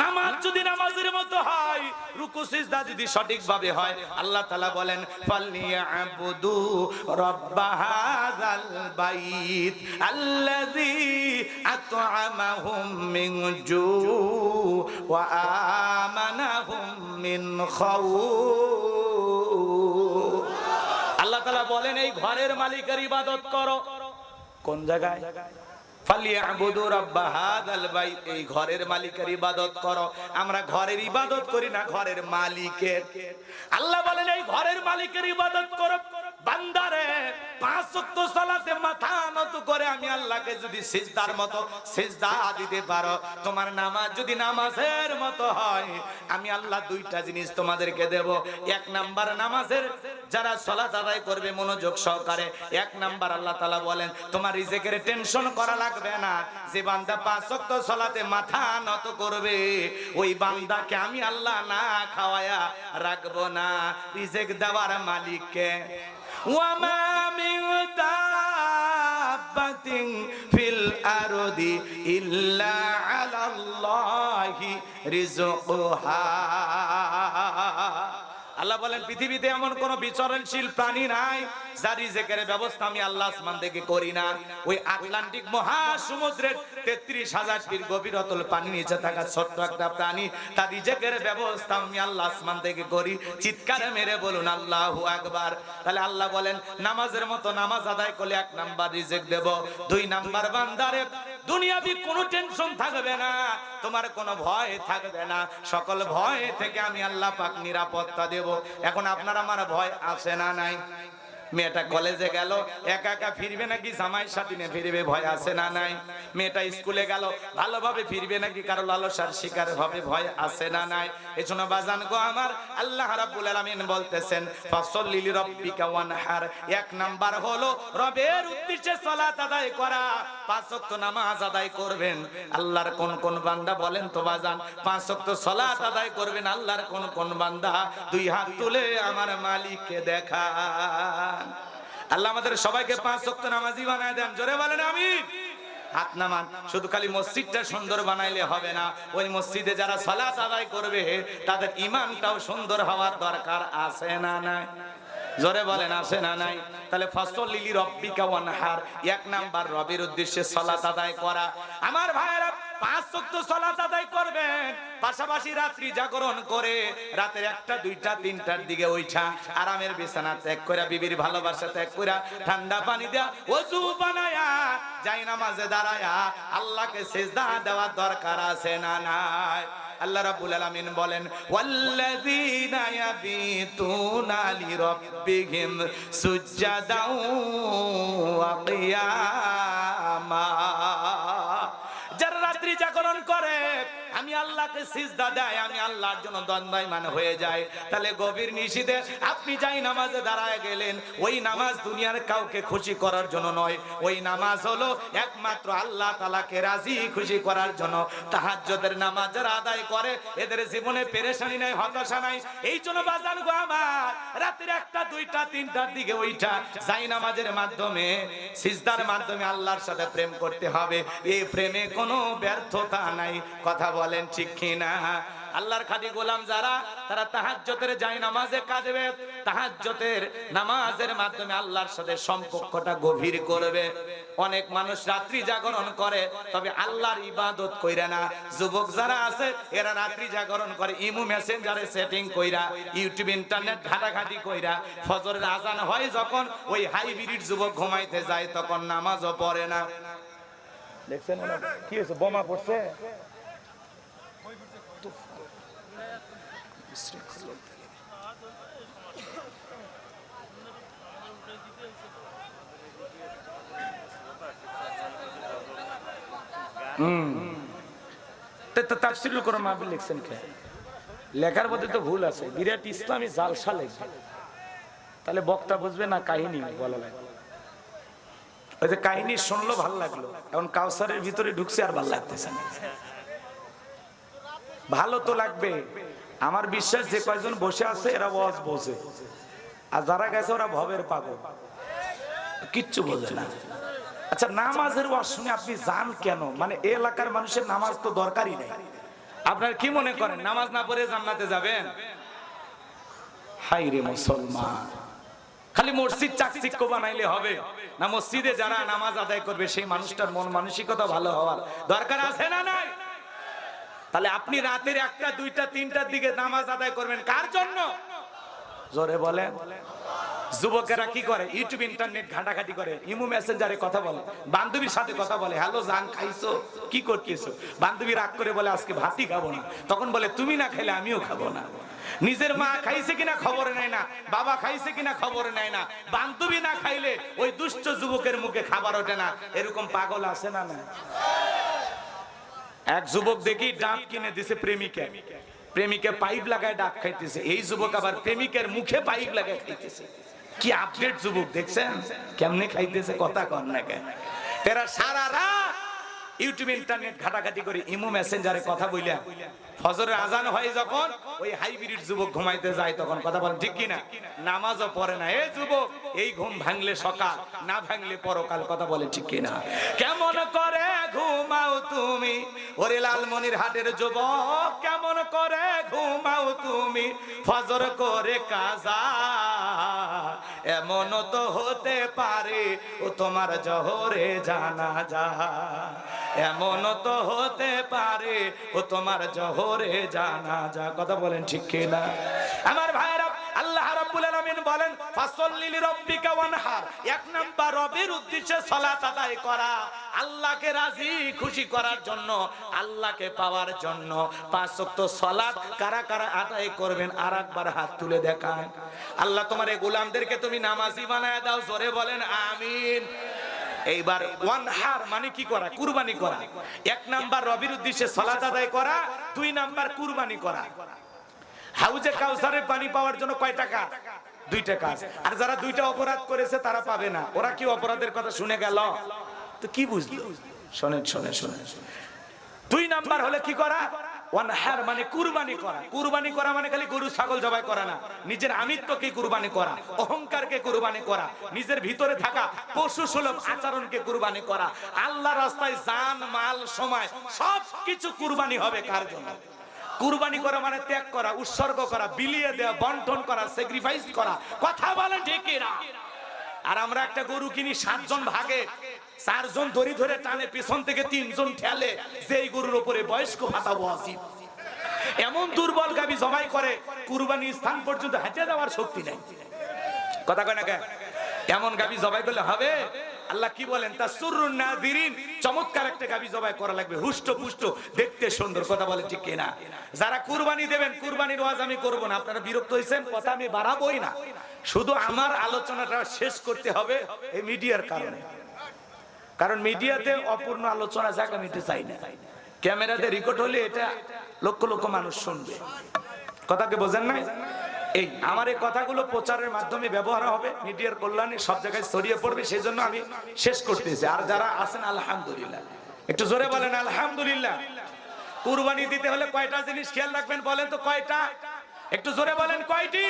নামাজ যদি নামাজের মতো হয়, রুকু সিজদা যদি সঠিকভাবে হয়, আল্লাহ তাআলা বলেন ফালিয়াবুদু রাব্ব হাযাল বাইত আল্লাযী আত'আমাহুম মিন জু ওয়া আমানাহুম মিন খাউফ। আল্লাহ তাআলা বলেন এই ঘরের মালিকের ইবাদত করো। কোন জায়গায়? ফালিয়াবুদু রাব্ব হাযাল বাইত, এই ঘরের মালিকের ইবাদত করো। আমরা ঘরের ইবাদত করি না, ঘরের মালিকের। আল্লাহ বলেন এই ঘরের মালিকের ইবাদত করো। বান্দারে 5 ওয়াক্ত সালাতে মাথা নত করে আমি আল্লাহকে যদি সিজদার মতো সিজদা দিতে পারো, তোমার নামাজ যদি নামাজের মতো হয়, আমি আল্লাহ 2টা জিনিস তোমাদেরকে দেব। 1 নাম্বার, নামাজের যারা সালাত আদায় করবে মনোযোগ সহকারে, 1 নাম্বার আল্লাহ তাআলা বলেন তোমার রিজিকের টেনশন করা লাগবে না। যে বান্দা 5 ওয়াক্ত সালাতে মাথা নত করবে, ওই বান্দাকে আমি আল্লাহ না খাওয়ায়া রাখবো না। রিজিক দেওয়ার মালিককে। ওয়ামা মিন দাব্বাতিন ফিল আরদি ইল্লা আলাল্লাহি রিজকুহা। আল্লাহ বলেন পৃথিবীতে এমন কোন বিচরণশীল প্রাণী নাই যার রিজিকের ব্যবস্থা আমি আল্লাহ আসমান থেকে করি না। ওই আটলান্টিক মহাসমুদ্রের 33,000 ফিট গভীর অতল পানি নিচে থাকা ছোট্ট একটা প্রাণী, তার রিজিকের ব্যবস্থা আমি আল্লাহ আসমান থেকে করি। চিৎকার মেরে বলুন আল্লাহু আকবার। তাহলে আল্লাহ বলেন নামাজের মতো নামাজ আদায় করলে 1 নাম্বার রিজিক দেব। 2 নাম্বার, বান্দারে দুনিয়াবি কোনো টেনশন থাকবে না, তোমার কোনো ভয় থাকবে না, সকল ভয় থেকে আমি আল্লাহ পাক নিরাপত্তা দেব। এখন আপনার আমার ভয় আছে না নাই? মেয়েটা কলেজে গেল, একা একা ফিরবে নাকি জামাইয়ের সাথে নিয়ে ফিরবে, ভয় আছে না নাই? মেয়েটা স্কুলে গেল, ভালোভাবে ফিরবে নাকি কারো লালসার শিকার হবে, ভয় আছে না নাই? এজন্য বাজান গো আমার, আল্লাহ রাব্বুল আলামিন বলতেছেন ফাসল্লি লিরাব্বিকা ওয়ানহার। 1 নাম্বার হলো রবের উদ্দেশ্যে সালাত আদায় করা, 5 ওয়াক্ত নামাজ আদায় করবেন। আল্লাহর কোন কোন বান্দা বলেন তো বাজান 5 ওয়াক্ত সালাত আদায় করবেন? আল্লাহর কোন কোন বান্দা 2 হাত তুলে আমার মালিককে দেখান। আল্লাহ আমাদের সবাইকে 5 ওয়াক্ত নামাজি বানায় দেন, জোরে বলেন আমিন। হাত নামান। শুধু খালি মসজিদটা সুন্দর বানাইলে হবে না, ওই মসজিদে যারা সালাত আদায় করবে তাদের ঈমানটাও সুন্দর হওয়ার দরকার আছে না নাই? জোরে বলেন আছে না নাই? তাহলে ফাসল্লি লিরাব্বিকা ওয়ানহার, 1 নাম্বার রবের উদ্দেশ্যে সালাত আদায় করা। আমার ভাইরা 5 ওয়াক্ত সালাত আদায় করবেন, পাশাপাশি রাত্রি জাগরণ করে রাতের 1টা 2টা 3টার দিকে ওইটা আরামের বিছানা ত্যাগ করে, বিবির ভালোবাসা ত্যাগ করে, ঠান্ডা পানি দেয়া ওযু বানায়া যাই নামাজে দাঁড়ায়া আল্লাহকে সিজদা দেওয়ার দরকার আছে না নাই? আল্লাহ রাব্বুল আলামিন বলেন ওয়াল্লাযীনা ইয়াবিতুনা লিরাব্বিহিম সুজদাও ওয়া কিয়ামা। যারা রাত্রি জাগরণ করে আমি আল্লাহকে সিজদা দেয়, আমি আল্লাহর জন্য দণ্ডায়মান হয়ে যায়। তাহলে গভীর নিশিতে আপনি যাই নামাজে দাঁড়ায় গেলেন, ওই নামাজ দুনিয়ার কাউকে খুশি করার জন্য নয়, ওই নামাজ হলো একমাত্র আল্লাহ তাআলাকে রাজি খুশি করার জন্য। তাহাজ্জুদের নামাজ যারা আদায় করে এদের জীবনে পেরেশানি নাই, হতাশা নাই। এই জন্য বাজান গো আমার, রাতের 1টা 2টা 3টার দিকে ওইটা যাই নামাজের মাধ্যমে সিজদার মাধ্যমে আল্লাহর সাথে প্রেম করতে হবে। এই প্রেমে কোনো ব্যর্থতা নাই, কথা বলেন ঠিক কিনা? আল্লাহর খাঁটি গোলাম যারা, তারা তাহাজ্জুদের যাই নামাজে কাঁদবে, তাহাজ্জুদের নামাজের মাধ্যমে আল্লাহর সাথে সম্পর্কটা গভীর করবে। অনেক মানুষ রাত্রি জাগরণ করে তবে আল্লাহর ইবাদত কইরা না। যুবক যারা আছে এরা রাত্রি জাগরণ করে, ইমো মেসেঞ্জারে সেটিং কইরা, ইউটিউব ইন্টারনেট ঘাটাঘাটি কইরা, ফজরের আজান হয় যখন ওই হাইব্রিড যুবক ঘুমাইতে যায় তখন নামাজও পড়ে না। দেখছেন কি হয়েছে? বোমা পড়ছে। তাফসীরুল কোরআন মাহফিল লিখছেন কে? লেখার মধ্যে তো ভুল আছে, বিরাট ইসলামী জালসা লেখছে। তাহলে বক্তা বুঝবে না কাহিনী বলা লাগে। ওই যে কাহিনী শুনলো ভালো লাগলো, এখন কাউসারের ভিতরে ঢুকছে আর ভালো লাগতেছে না। ভালো তো লাগবে, আমার বিশ্বাস যে কয়জন বসে আছে এরা ওয়াজ বোঝে, আর যারা গেছে ওরা ভবের পাগল, কিচ্ছু বোঝে না। আচ্ছা, নামাজের ওয়াজ শুনে আপনি যান কেন? মানে এই এলাকার মানুষের নামাজ তো দরকারই নেই। আপনার কি মনে করেন নামাজ না পড়ে জান্নাতে যাবেন? হাই রে মুসলমান, খালি মসজিদ চাকচিক্য বানাইলে হবে না? মসজিদে যারা নামাজ আদায় করবে সেই মানুষটার মন মানসিকতা ভালো হওয়ার দরকার আছে না নাই? তাহলে আপনি রাতের 1টা 2টা 3টার দিকে নামাজ আদায় করবেন কার জন্য? জোরে বলেন। যুবকেরা কি করে? ইউটিউব ইন্টারনেট ঘাটাঘাটি করে, ইমো মেসেঞ্জারে কথা বলে, বান্ধবীর সাথে কথা বলে, হ্যালো জান খাইছো, কি করতেছো? বান্ধবী রাগ করে বলে আজকে ভাতই খাবো না। তখন বলে তুমি না খেলে আমিও খাবো না। নিজের মা খাইছে কিনা খবর নেয় না, বাবা খাইছে কিনা খবর নেয় না, বান্ধবী না খাইলে ওই দুষ্ট যুবকের মুখে খাবার ওঠে না। এরকম পাগল আছে না? না। এক যুবক দেখি ডাব কিনে দিছে প্রেমিকা, প্রেমিকা পাইপ লাগায় ডাব খাইতেছে। এই যুবক আবার প্রেমিকের মুখে পাইপ লাগায় খাইতেছে। কি আপডেট যুবক দেখছেন কেমনে খাইতেছে? কথা কন না কেন? এরা সারা রাত ইউটিউব ইন্টারনেট ঘাটাঘাটি করে, ইমো মেসেঞ্জারে কথা বইলা ফজরের আজান হয় যখন ওই হাইব্রিড যুবক ঘুমাইতে যায় তখন কথা বলেন ঠিক কিনা? নামাজও পড়ে না। এই যুবক, এই ঘুম ভাঙলে সকাল, না ভাঙলে পরকাল। কথা বলে ঠিক কিনা? কেমন করে ঘুমাও তুমি ওরে লালমনিরহাটের যুবক, কেমন করে ঘুমাও তুমি ফজর করে কাজা? এমন তো হতে পারে ও তোমার জোহরে জানাজা, এমন তো হতে পারে ও তোমার জোহরে জানাজা। কথা বলেন ঠিক কিনা? আমার ভাইরা, আল্লাহ রাব্বুল আলামিন বলেন ফাসাল্লি লিরাব্বিকা ওয়ানহার। 1 নাম্বার রবের উদ্দেশ্যে সালাত আদায় করা, আল্লাহকে রাজি খুশি করার জন্য, আল্লাহকে পাওয়ার জন্য 5 ওয়াক্ত সালাত কারা কারা আদায় করবেন আরেকবার হাত তুলে দেখান। আল্লাহ তোমার এই গোলামদেরকে তুমি নামাজি বানায় দাও। জোরে বলেন আমিন। এইবার ওয়ানহার মানে কি করা? কুরবানি করা। 1 নাম্বার রবির উদ্দেশ্যে সালাত আদায় করা, 2 নাম্বার কুরবানি করা। হাউজে কাউসারের পানি পাওয়ার জন্য কয় টাকা? 2 টাকা। আর যারা 2টা অপরাধ করেছে তারা পাবে না। ওরা কি অপরাধের কথা শুনে গেল? তো কি বুঝলো? শোনেন শোনেন শোনেন। 2 নাম্বার হলে কি করা? ওয়ানহার মানে কুরবানি করা। কুরবানি করা মানে খালি গরু ছাগল জবাই করা না, নিজের আমিত্বকে কুরবানি করা, অহংকারকে কুরবানি করা, নিজের ভিতরে থাকা পশু সুলভ আচরণকে কুরবানি করা। আল্লাহর রাস্তায় জান মাল সময় সবকিছু কুরবানি হবে কার জন্য? কুরবানি করা মানে ত্যাগ করা, উৎসর্গ করা, বিলিয়ে দেওয়া, বন্টন করা, স্যাক্রিফাইস করা। কথা বলেন ঠিক না? আর আমরা একটা গরু কিনি 7 জন ভাগে, 4 জন দড়ি ধরে টানে, পিছন থেকে 3 জন ঠেলে, যেই গরুর উপরে বয়স্ক ভাতা ওয়াজিব। এমন দুর্বল গাবি জবাই করে কুরবানি স্থান পর্যন্ত হেঁটে যাওয়ার শক্তি নেই। কথা কয় না কেন? এমন গাবি জবাই করলে হবে? আল্লাহ কি বলেন? তাসুরুন নাযিরিন, চমৎকার একটা গাবি জবাই করা লাগবে, হুষ্ট পুষ্ট, দেখতে সুন্দর। কথা বলে ঠিক কিনা? যারা কুরবানি দেবেন, কুরবানির ওয়াজ আমি করব না। আপনারা বিরক্ত হইছেন, কথা আমি বাড়াবোই না। শুধু আমার আলোচনাটা শেষ করতে হবে এই মিডিয়ার কারণে। কারণ মিডিয়াতে অপূর্ণ আলোচনা জায়গা নিতে চাই না। ক্যামেরাতে রেকর্ড হলে এটা লক্ষ লক্ষ মানুষ শুনবে। কথাকে বোঝেন না? এই আমার এই কথাগুলো প্রচারের মাধ্যমে ব্যবহার হবে, মিডিয়ার কল্যাণে সব জায়গায় ছড়িয়ে পড়বে, সেই জন্য আমি শেষ করতেছি। আর যারা আছেন আলহামদুলিল্লাহ, একটু জোরে বলেন আলহামদুলিল্লাহ। কুরবানি দিতে হলে কয়টা জিনিস খেয়াল রাখবেন বলেন তো? কয়টা? একটু জোরে বলেন কয়টি?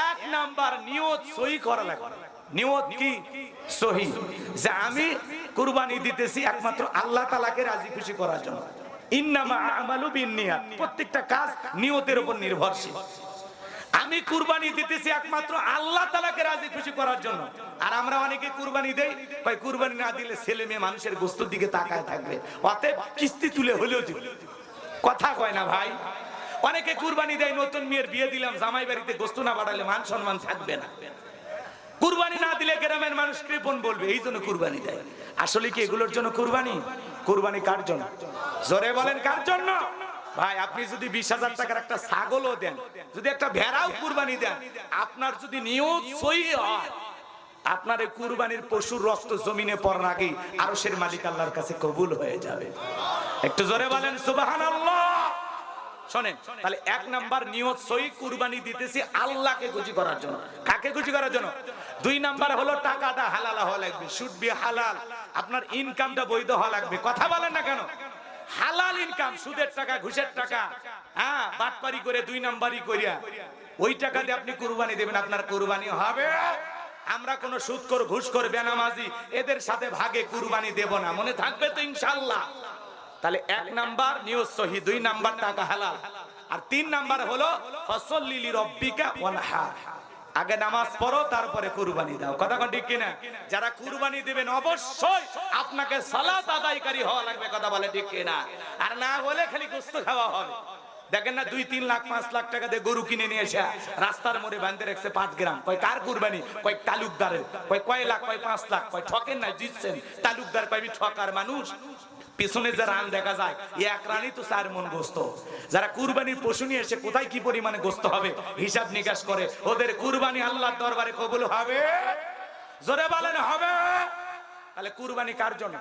1 নাম্বার নিয়ত সহি করা লাগবে। নিয়ত কি? সহি, যে আমি কুরবানি দিতেছি একমাত্র আল্লাহ তাআলাকে রাজি খুশি করার জন্য। ইন্নামা আমালু বিন্নিয়াত, প্রত্যেকটা কাজ নিয়তের উপর নির্ভরশীল। আমি কুরবানি দিতেছি একমাত্র আল্লাহ তাআলাকে রাজি খুশি করার জন্য। আর আমরা অনেকে কুরবানি দেই, ভাই কুরবানি না দিলে ছেলে মেয়ে মানুষের গোশতের দিকে তাকায় থাকবে, অতএব কিস্তি তুলে হলেও দিব। কথা কয় না ভাই? অনেকে কুরবানি দেয়, নতুন মেয়ের বিয়ে দিলাম, জামাই বাড়িতে গোশত না বাড়ালে মান সম্মান থাকবে না। কুরবানি না দিলে গ্রামের মানুষ কৃপণ বলবে, এই জন্য কুরবানি দেয়। আসলে কি এগুলোর জন্য কুরবানি? কুরবানি কার জন্য? জোরে বলেন কার জন্য? ভাই আপনি যদি 20,000 টাকার একটা ছাগলও দেন, যদি একটা ভেড়াও কুরবানি দেন, আপনার যদি নিয়ত সহি হয়, আপনার এই কুরবানির পশুর রক্ত জমিনে পড়ার আগেই আরশের মালিক আল্লাহর কাছে কবুল হয়ে যাবে। একটু জোরে বলেন সুবহানাল্লাহ। শোনেন, তাহলে 1 নাম্বার নিয়ত সহি, কুরবানি দিতেছি আল্লাহকে খুশি করার জন্য। কাকে খুশি করার জন্য? 2 নাম্বার হলো টাকাটা হালাল হওয়া লাগবে, শুড বি হালাল। আপনার ইনকামটা বৈধ হওয়া লাগবে। কথা বলেন না কেন? হালাল ইনকাম, সুদের টাকা, ঘুষের টাকা, হ্যাঁ, বাটপারি করে 2 নাম্বারই করিয়া ওই টাকা দিয়ে আপনি কুরবানি দেবেন, আপনার কুরবানি হবে? আমরা কোন সুদখোর, ঘুষখোর, বেনামাজি এদের সাথে ভাগে কুরবানি দেব না, মনে থাকবে তো ইনশাআল্লাহ। তাহলে 1 নাম্বার নিয়ত সহি, 2 নাম্বার টাকা হালাল, আর 3 নাম্বার হলো ফাসাল্লি লিরাব্বিকা ওয়ানহার। আগে নামাজ পড়ো, তারপরে কুরবানি দাও। কথা কোন ঠিক কিনা? যারা কুরবানি দিবেন অবশ্যই আপনাকে সালাত আদায়কারী হওয়া লাগবে। কথা বলে ঠিক কিনা? আর না হলে খালি গোশত খাওয়া হবে। দেখেন না 2-3 লাখ 5 লাখ টাকা দিয়ে গরু কিনে নিয়ে এসে রাস্তার মোড়ে বাঁধতে রাখছে 5 গ্রাম। কয় কার কুরবানি? কয় তালুকদারের। কয় লাখ? কয় 5 লাখ। কয় ঠকেন না, জিতছেন। তালুকদার কয় ঠকার মানুষ। পিছনে যে রান দেখা যায়, এক রানই তো 4 মণ গোশত। যারা কুরবানির পশু নিয়ে এসে কোথায় কি পরিমাণে গোশত হবে হিসাব নিকাশ করে, ওদের কুরবানি আল্লাহর দরবারে কবুল হবে? জোরে বলেন হবে? তাহলে কুরবানি কার জন্য?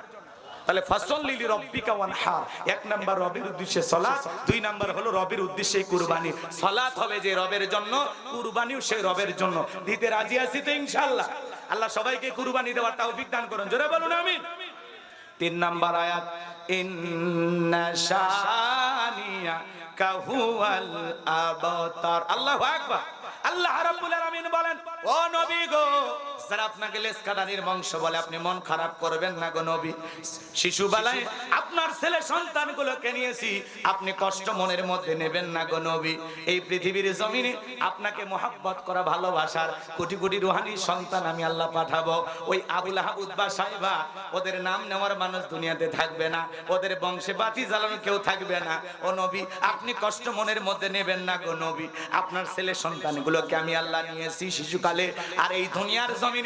তাহলে ফাসাল্লি লিরাব্বিকা ওয়ানহার। 1 নাম্বার রবের উদ্দেশ্যে সালাত, 2 নাম্বার হলো রবের উদ্দেশ্যে কুরবানি। সালাত হবে যে রবের জন্য, কুরবানিও সেই রবের জন্য। দিতে রাজি আছি তো ইনশাআল্লাহ? আল্লাহ সবাইকে কুরবানি দেওয়ার তৌফিক দান করুন। জোরে বলুন আমিন। 3 নাম্বার আয়াত, ইন্না শানিয়াকা হুয়াল আবতার। আল্লাহু আকবার। আল্লাহ রাব্বুল আলামিন বলেন, ও নবী গো, যারা আপনাকে লেসকাদানির বংশ বলে আপনি মন খারাপ করবেন না গো নবী। শিশুবেলায় আপনার ছেলে সন্তানগুলোকে নিয়েছি, আপনি কষ্ট মনের মধ্যে নেবেন না গো নবী। এই পৃথিবীর জমিনে আপনাকে মহব্বত করা, ভালোবাসার কোটি কোটি রুহানি সন্তান আমি আল্লাহ পাঠাবো। ওই আবু লাহাব, উতবা, সাইবা, ওদের নাম নেওয়ার মানুষ দুনিয়াতে থাকবে না, ওদের বংশে বাতি জ্বালানো কেউ থাকবে না। ও নবী, আপনি কষ্ট মনের মধ্যে নেবেন না গো নবী। আপনার ছেলে সন্তানগুলোকে আমি আল্লাহ নিয়েছি শিশুকালে, আর এই দুনিয়ার জমিনে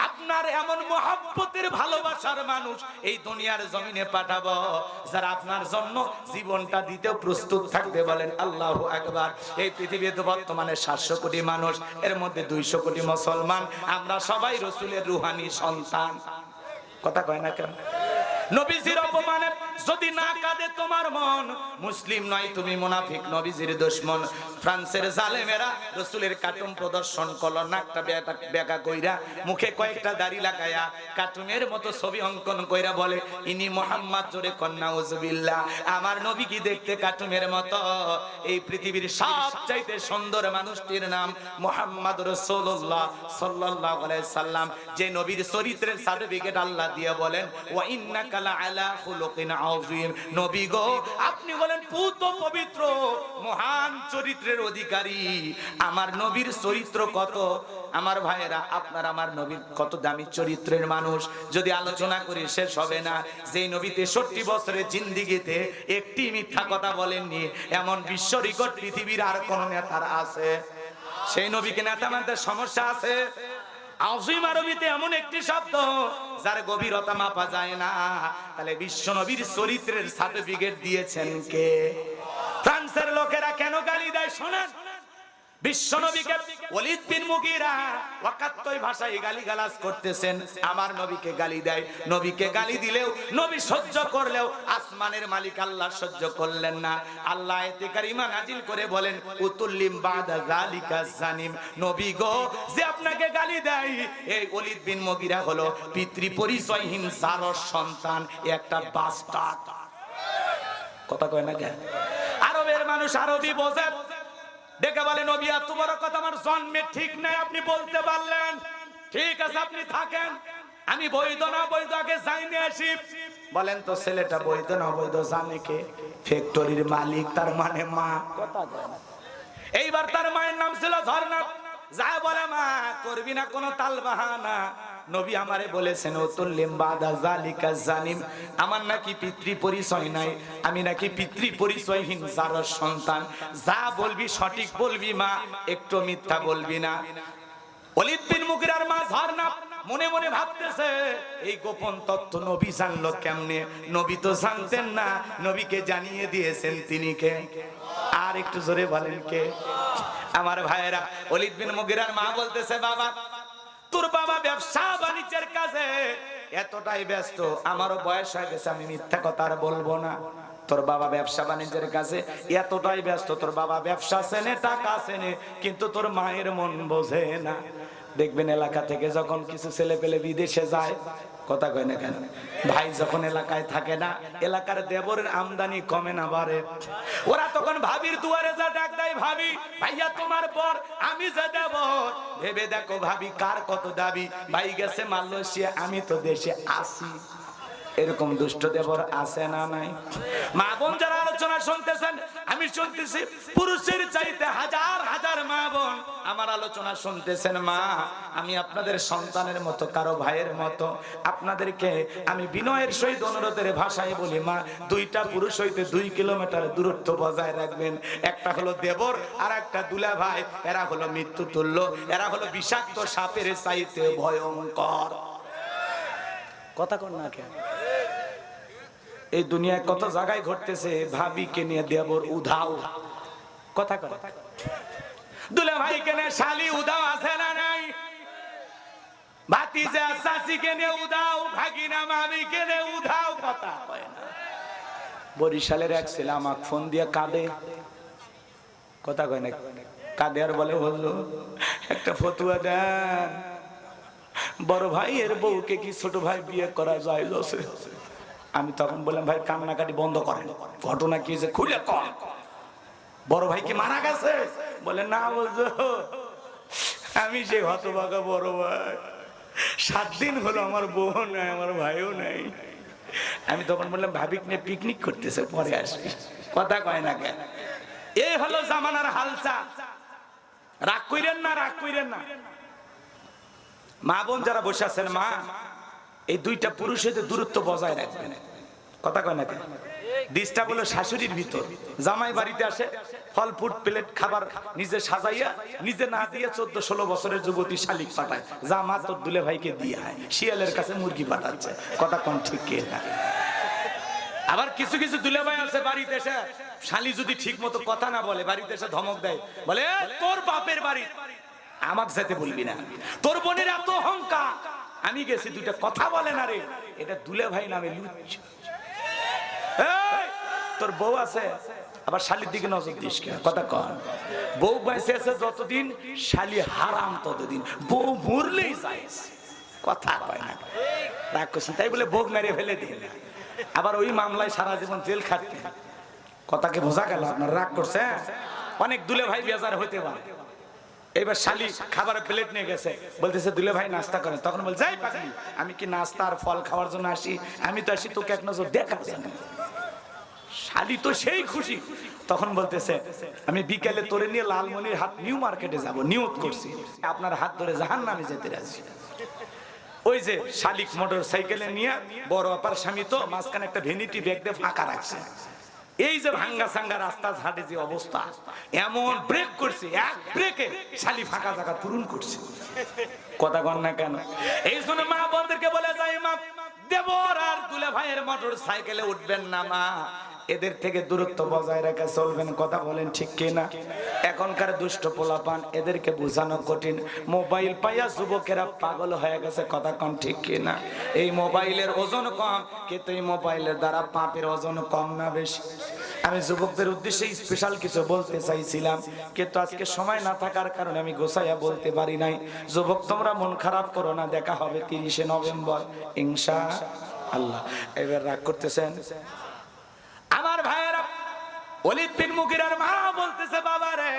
আপনার এমন মহব্বতের, ভালোবাসার মানুষ এই দুনিয়ার জমিনে পাঠাবো যারা আপনার জন্য জীবনটা দিতেও প্রস্তুত থাকবে। বলেন আল্লাহু আকবার। এই পৃথিবীতে বর্তমানে 700 কোটি মানুষ, এর মধ্যে 200 কোটি মুসলমান। আমরা সবাই রাসূলের রূহানি সন্তান। কথা কয় না কেন? নবীজির অপমানে যদি না কাঁদে তোমার মন, মুসলিম নয় তুমি মুনাফিক, নবীজির দুশমন। ফ্রান্সের জালেমেরা রাসূলের কার্টুন প্রদর্শন করলো, নাকটা বেকা কইরা, মুখে কয়েকটা দাড়ি লাগায়া কার্টুনের মতো ছবি অঙ্কন কইরা বলে ইনি মুহাম্মদ। জোরে কন্যা উযবিল্লাহ। আমার নবী কি দেখতে কার্টুনের মতো? এই পৃথিবীর সবচাইতে সুন্দর মানুষটির নাম মুহাম্মদ রাসূলুল্লাহ সাল্লাল্লাহু আলাইহি সাল্লাম। যে নবীর চরিত্রের সার্টিফিকেট আল্লাহ দিয়ে বলেন, ওয়া ইন্নাকা লাআলা খুলুকিন আযীম। নবী গো, আপনি বলেন পুত পবিত্র, মহান চরিত্রের অধিকারী। আমার নবীর চরিত্র কত! আমার ভাইয়েরা, আপনার আমার নবীর কত দামি চরিত্রের মানুষ, যদি আলোচনা করি শেষ হবে না। যেই নবী 63 বছরের জিন্দেগিতে একটি মিথ্যা কথা বলেননি, এমন বিশ্ব রেকর্ড পৃথিবীর আর কোন নেতার আছে? সেই নবীকে নেতা মানতে সমস্যা আছে? আযীম আরবিতে এমন একটি শব্দ যার গভীরতা মাপা যায় না। তাহলে বিশ্ব নবীর চরিত্রের সার্টিফিকেট দিয়েছেন কে? ফ্রান্সের লোকেরা কেন গালি দেয় শোনেন। বিশ্ব নবীকে ওলীদ বিন মুগীরা ওয়াকাত্তই ভাষায় গালিগালাজ করতেছেন, আমার নবীকে গালি দেয়। নবীকে গালি দিলেও, নবী সহ্য করলেও আসমানের মালিক আল্লাহ সহ্য করলেন না। আল্লাহ আয়াতে কারিমা নাজিল করে বলেন, উতুল্লিম বাদা যালিকা জানিম। নবী গো, যে আপনাকে গালি দেয়, এই ওলীদ বিন মুগীরা হলো পিতৃ পরিচয়হীন জারস সন্তান, একটা বাস্টার্ড। কথা কয় না কেন? আরবের মানুষ আরবি বোঝে, দেখে বলে নবী এত বড় কথা আমার জন্মে ঠিক নাই, আপনি বলতে পারলেন? ঠিক আছে, আপনি থাকেন, আমি বৈধ না বৈধ আগে জানিয়ে আসি। বলেন তো ছেলেটা বৈধ না বৈধ জানে কে? ফ্যাক্টরির মালিক, তার মানে মা। এইবার তার মায়ের নাম ছিল ঝর্ণা। যা বলে, মা করবি না কোনো তালবাহানা, নবী আমারে বলেছেন উতুল্লিম বাদা যালিকা জানিম, আমার নাকি পিতৃ পরিচয় নাই, আমি নাকি পিতৃ পরিচয়হীন জারস সন্তান। যা বলবি সঠিক বলবি মা, একটু মিথ্যা বলবি না। ওলীদ বিন মুগিরার মা ঝর্ণা মনে মনে ভাবতেছে এই গোপন তথ্য নবী জানলো কেমনে? নবী তো জানতেন না, নবীকে জানিয়ে দিয়েছেন তিনি কে? আর একটু জোরে বলেন কে? আমার ভাইয়েরা, ওলীদ বিন মুগিরার মা বলতেছে, বাবা তোর বাবা ব্যবসা বাণিজ্যের কাজে এতটাই ব্যস্ত, আমারও বয়স হয়ে গেছে, আমি মিথ্যা কথা আর বলবো না। তোর বাবা ব্যবসা বাণিজ্যের কাছে এতটাই ব্যস্ত, তোর বাবা ব্যবসা চেনে, টাকা চেনে, কিন্তু তোর মায়ের মন বোঝে না। দেখবেন এলাকা থেকে যখন কিছু ছেলে পেলে বিদেশে যায়, কথা কয় না কেন, ভাই যখন এলাকায় থাকে না, এলাকার দেবরের আমদানি কমে না বাড়ে, ওরা তখন ভাবির দুয়ারে যা ডাক দেয়, ভাবি ভাইয়া তোমার পর আমি যে দেবর, ভেবে দেখো ভাবি কার কত দাবি, ভাই গেছে মালয়েশিয়া, আমি তো দেশে আসি। এরকম দুষ্ট দেবর আছে না নাই? মা বোন যারা আলোচনা শুনতেছেন, আমি শুনতেছি পুরুষের চাইতে হাজার হাজার মা বোন আমার আলোচনা শুনতেছেন। মা, আমি আপনাদের সন্তানের মতো, কারো ভাইয়ের মতো, আপনাদেরকে আমি বিনয়ের সহিত অনুরোধের ভাষায় বলি, মা দুইটা পুরুষ হইতে 2 কিলোমিটার দূরত্ব বজায় রাখবেন। একটা হলো দেবর আর একটা দুলা ভাই, এরা হলো মৃত্যু তুল্য, এরা হলো বিষাক্ত সাপের চাইতে ভয়ঙ্কর। কথা কর না কেন? এই দুনিয়ায় কত জায়গায় ঘটতেছে, ভাবিকে নিয়ে দেবর উধাও, কথা কর, দুলা ভাইকে নিয়ে শালি উধাও আছে না নাই? ভাতিজা চাচিকে নিয়ে উধাও, ভাগিনা মামিকে নিয়ে উধাও, কথা কয় না। বরিশালের এক ছেলে আমাকে ফোন দিয়ে কাঁদে, কথা কয় না, কাঁদে আর বলে, হুজুর একটা ফতুয়া দেন, বড় ভাইয়ের বউকে কি ছোট ভাই বিয়ে করা যায়? আমি তখন বললাম, ভাই কান্নাকাটি বন্ধ করেন, ঘটনা কি হয়েছে খুলে কন। বড় ভাই কি মারা গেছে? বলে না হুজুর, আমি সেই হতভাগা বড় ভাই, 7 দিন হলো আমার বউ নাই, আমার ভাইও নাই। আমি তখন বললাম, ভাবিক নিয়ে পিকনিক করতেছে, পরে আসবি, কথা কয় না কেন? এই হলো জামানার হালচাল, রাগ কইরেন না, রাগ কইরেন না। মা বোন যারা বসে আছেন, মা এই দুইটা পুরুষের দূরত্ব বজায় রাখবেন, কথা কয় না কেন? ডিস্টার্ব হলো শাশুড়ির ভিতর, জামাই বাড়িতে আসে, ফল ফুট প্লেট খাবার নিজে সাজাইয়া, নিজে না দিয়ে 14-16 বছরের যুবতী শালিক পাঠায়, জামা তোর দুলে ভাইকে দিয়ে হয়, শিয়ালের কাছে মুরগি পাঠাচ্ছে, কথা কোন ঠিক কে না? আবার কিছু কিছু দুলে ভাই আছে বাড়িতে এসে, শালি যদি ঠিক মতো কথা না বলে, বাড়িতে এসে ধমক দেয়, বলে তোর বাপের বাড়ি আমাকে যেতে বলবি না, তোর বোনের এত অহংকার, আমি গেছি দুইটা কথা বলে না রে, এটা দুলে ভাই নামে লুচ্ছ। তোর বউ আছে, আবার শালির দিকে নজর দিস কে? কথা কর, বউ বেঁচে আছে যতদিন, শালি হারাম ততদিন, বউ মরলেই যায়, কথা কয় না, রাগ করছেন তাই বলে বউ মেরে ফেলে দিন, আবার ওই মামলায় সারা জীবন জেল খাটতে, কথাকে বোঝা গেল? আপনার রাগ করছে? অনেক দুলে ভাই বেজার হইতে পারে। এবার শালি খাবারের প্লেট নিয়ে গেছে, বলতেছে দুলে ভাই নাস্তা করেন, তখন বল, যাই পাগলি, আমি কি নাস্তা আর ফল খাওয়ার জন্য আসি? আমি তো আসি তোকে এক নজর দেখা। শালি তো সেই খুশি, তখন বলতেছে, আমি বিকেলে তোরে নিয়ে লালমনির হাট নিউ মার্কেটে যাব, নিয়ত করছি, আপনার হাত ধরে জাহান্নামে যেতে রাজি। ওই যে শালিক মোটর সাইকেলে নিয়ে, বড় আপার স্বামী তো মাঝখানে একটা ভ্যানিটি ব্যাগ দিয়ে ফাঁকা রাখছে, এই যে ভাঙ্গা সাঙ্গা রাস্তা ঘাটে যে অবস্থা, এমন ব্রেক করছে, এক ব্রেকে শালি ফাঁকা জায়গা পূরণ করছে, কথা কন না কেন? এই জন্য মা বোনদেরকে বলে যায়, মা দেবর আর দুলা ভাইয়ের মোটর সাইকেলে উঠবেন না, মা এদের থেকে দূরত্ব বজায় রেখে চলবেন, কথা বলেন ঠিক কিনা? এখনকার দুষ্ট পোলাপান, এদেরকে বোঝানো কঠিন, মোবাইল পাইয়া যুবকেরা পাগল হয়ে গেছে, কথা কন ঠিক কিনা? এই মোবাইলের ওজন কম, কিন্তু এই মোবাইলের দ্বারা পাপের ওজন কম না বেশি? আমি যুবকদের উদ্দেশ্যে স্পেশাল কিছু বলতে চাইছিলাম, কিন্তু আজকে সময় না থাকার কারণে আমি গোছাইয়া বলতে পারি নাই। যুবক তোমরা মন খারাপ করো না, দেখা হবে 30শে নভেম্বর ইনশাআল্লাহ। এবার রাগ করতেছেন আমার ভাইয়েরা? ওলীদ বিন মুগিরার মা বলতেছে, বাবা রে,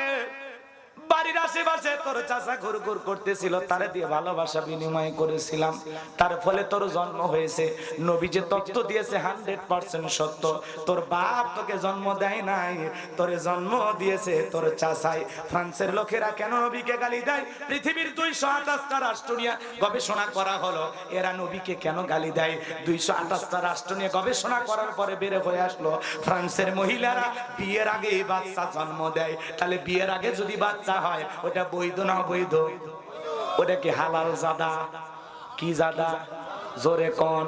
বাড়ির আশেপাশে তোর চাচা ঘুরঘুর করতেছিল, তারে দিয়ে ভালোবাসা বিনিময় করেছিলাম, তার ফলে তোর জন্ম হয়েছে। নবী যে তথ্য দিয়েছে 100% সত্য, তোর বাপ তোকে জন্ম দেয় নাই, তোরে জন্ম দিয়েছে তোর চাচাই। ফ্রান্সের লোকেরা কেন নবীকে গালি দেয়? পৃথিবীর 228টা রাষ্ট্র নিয়ে গবেষণা করা হলো, এরা নবীকে কেন গালি দেয়? 228টা রাষ্ট্র নিয়ে গবেষণা করার পরে বের হয়ে আসলো, ফ্রান্সের মহিলারা বিয়ের আগে বাচ্চা জন্ম দেয়। তাহলে বিয়ের আগে যদি বাচ্চা হয়, ওটা বৈধ না অবৈধ? ওটা কি হালাল জাদা? কি জাদা? জোরে কোন?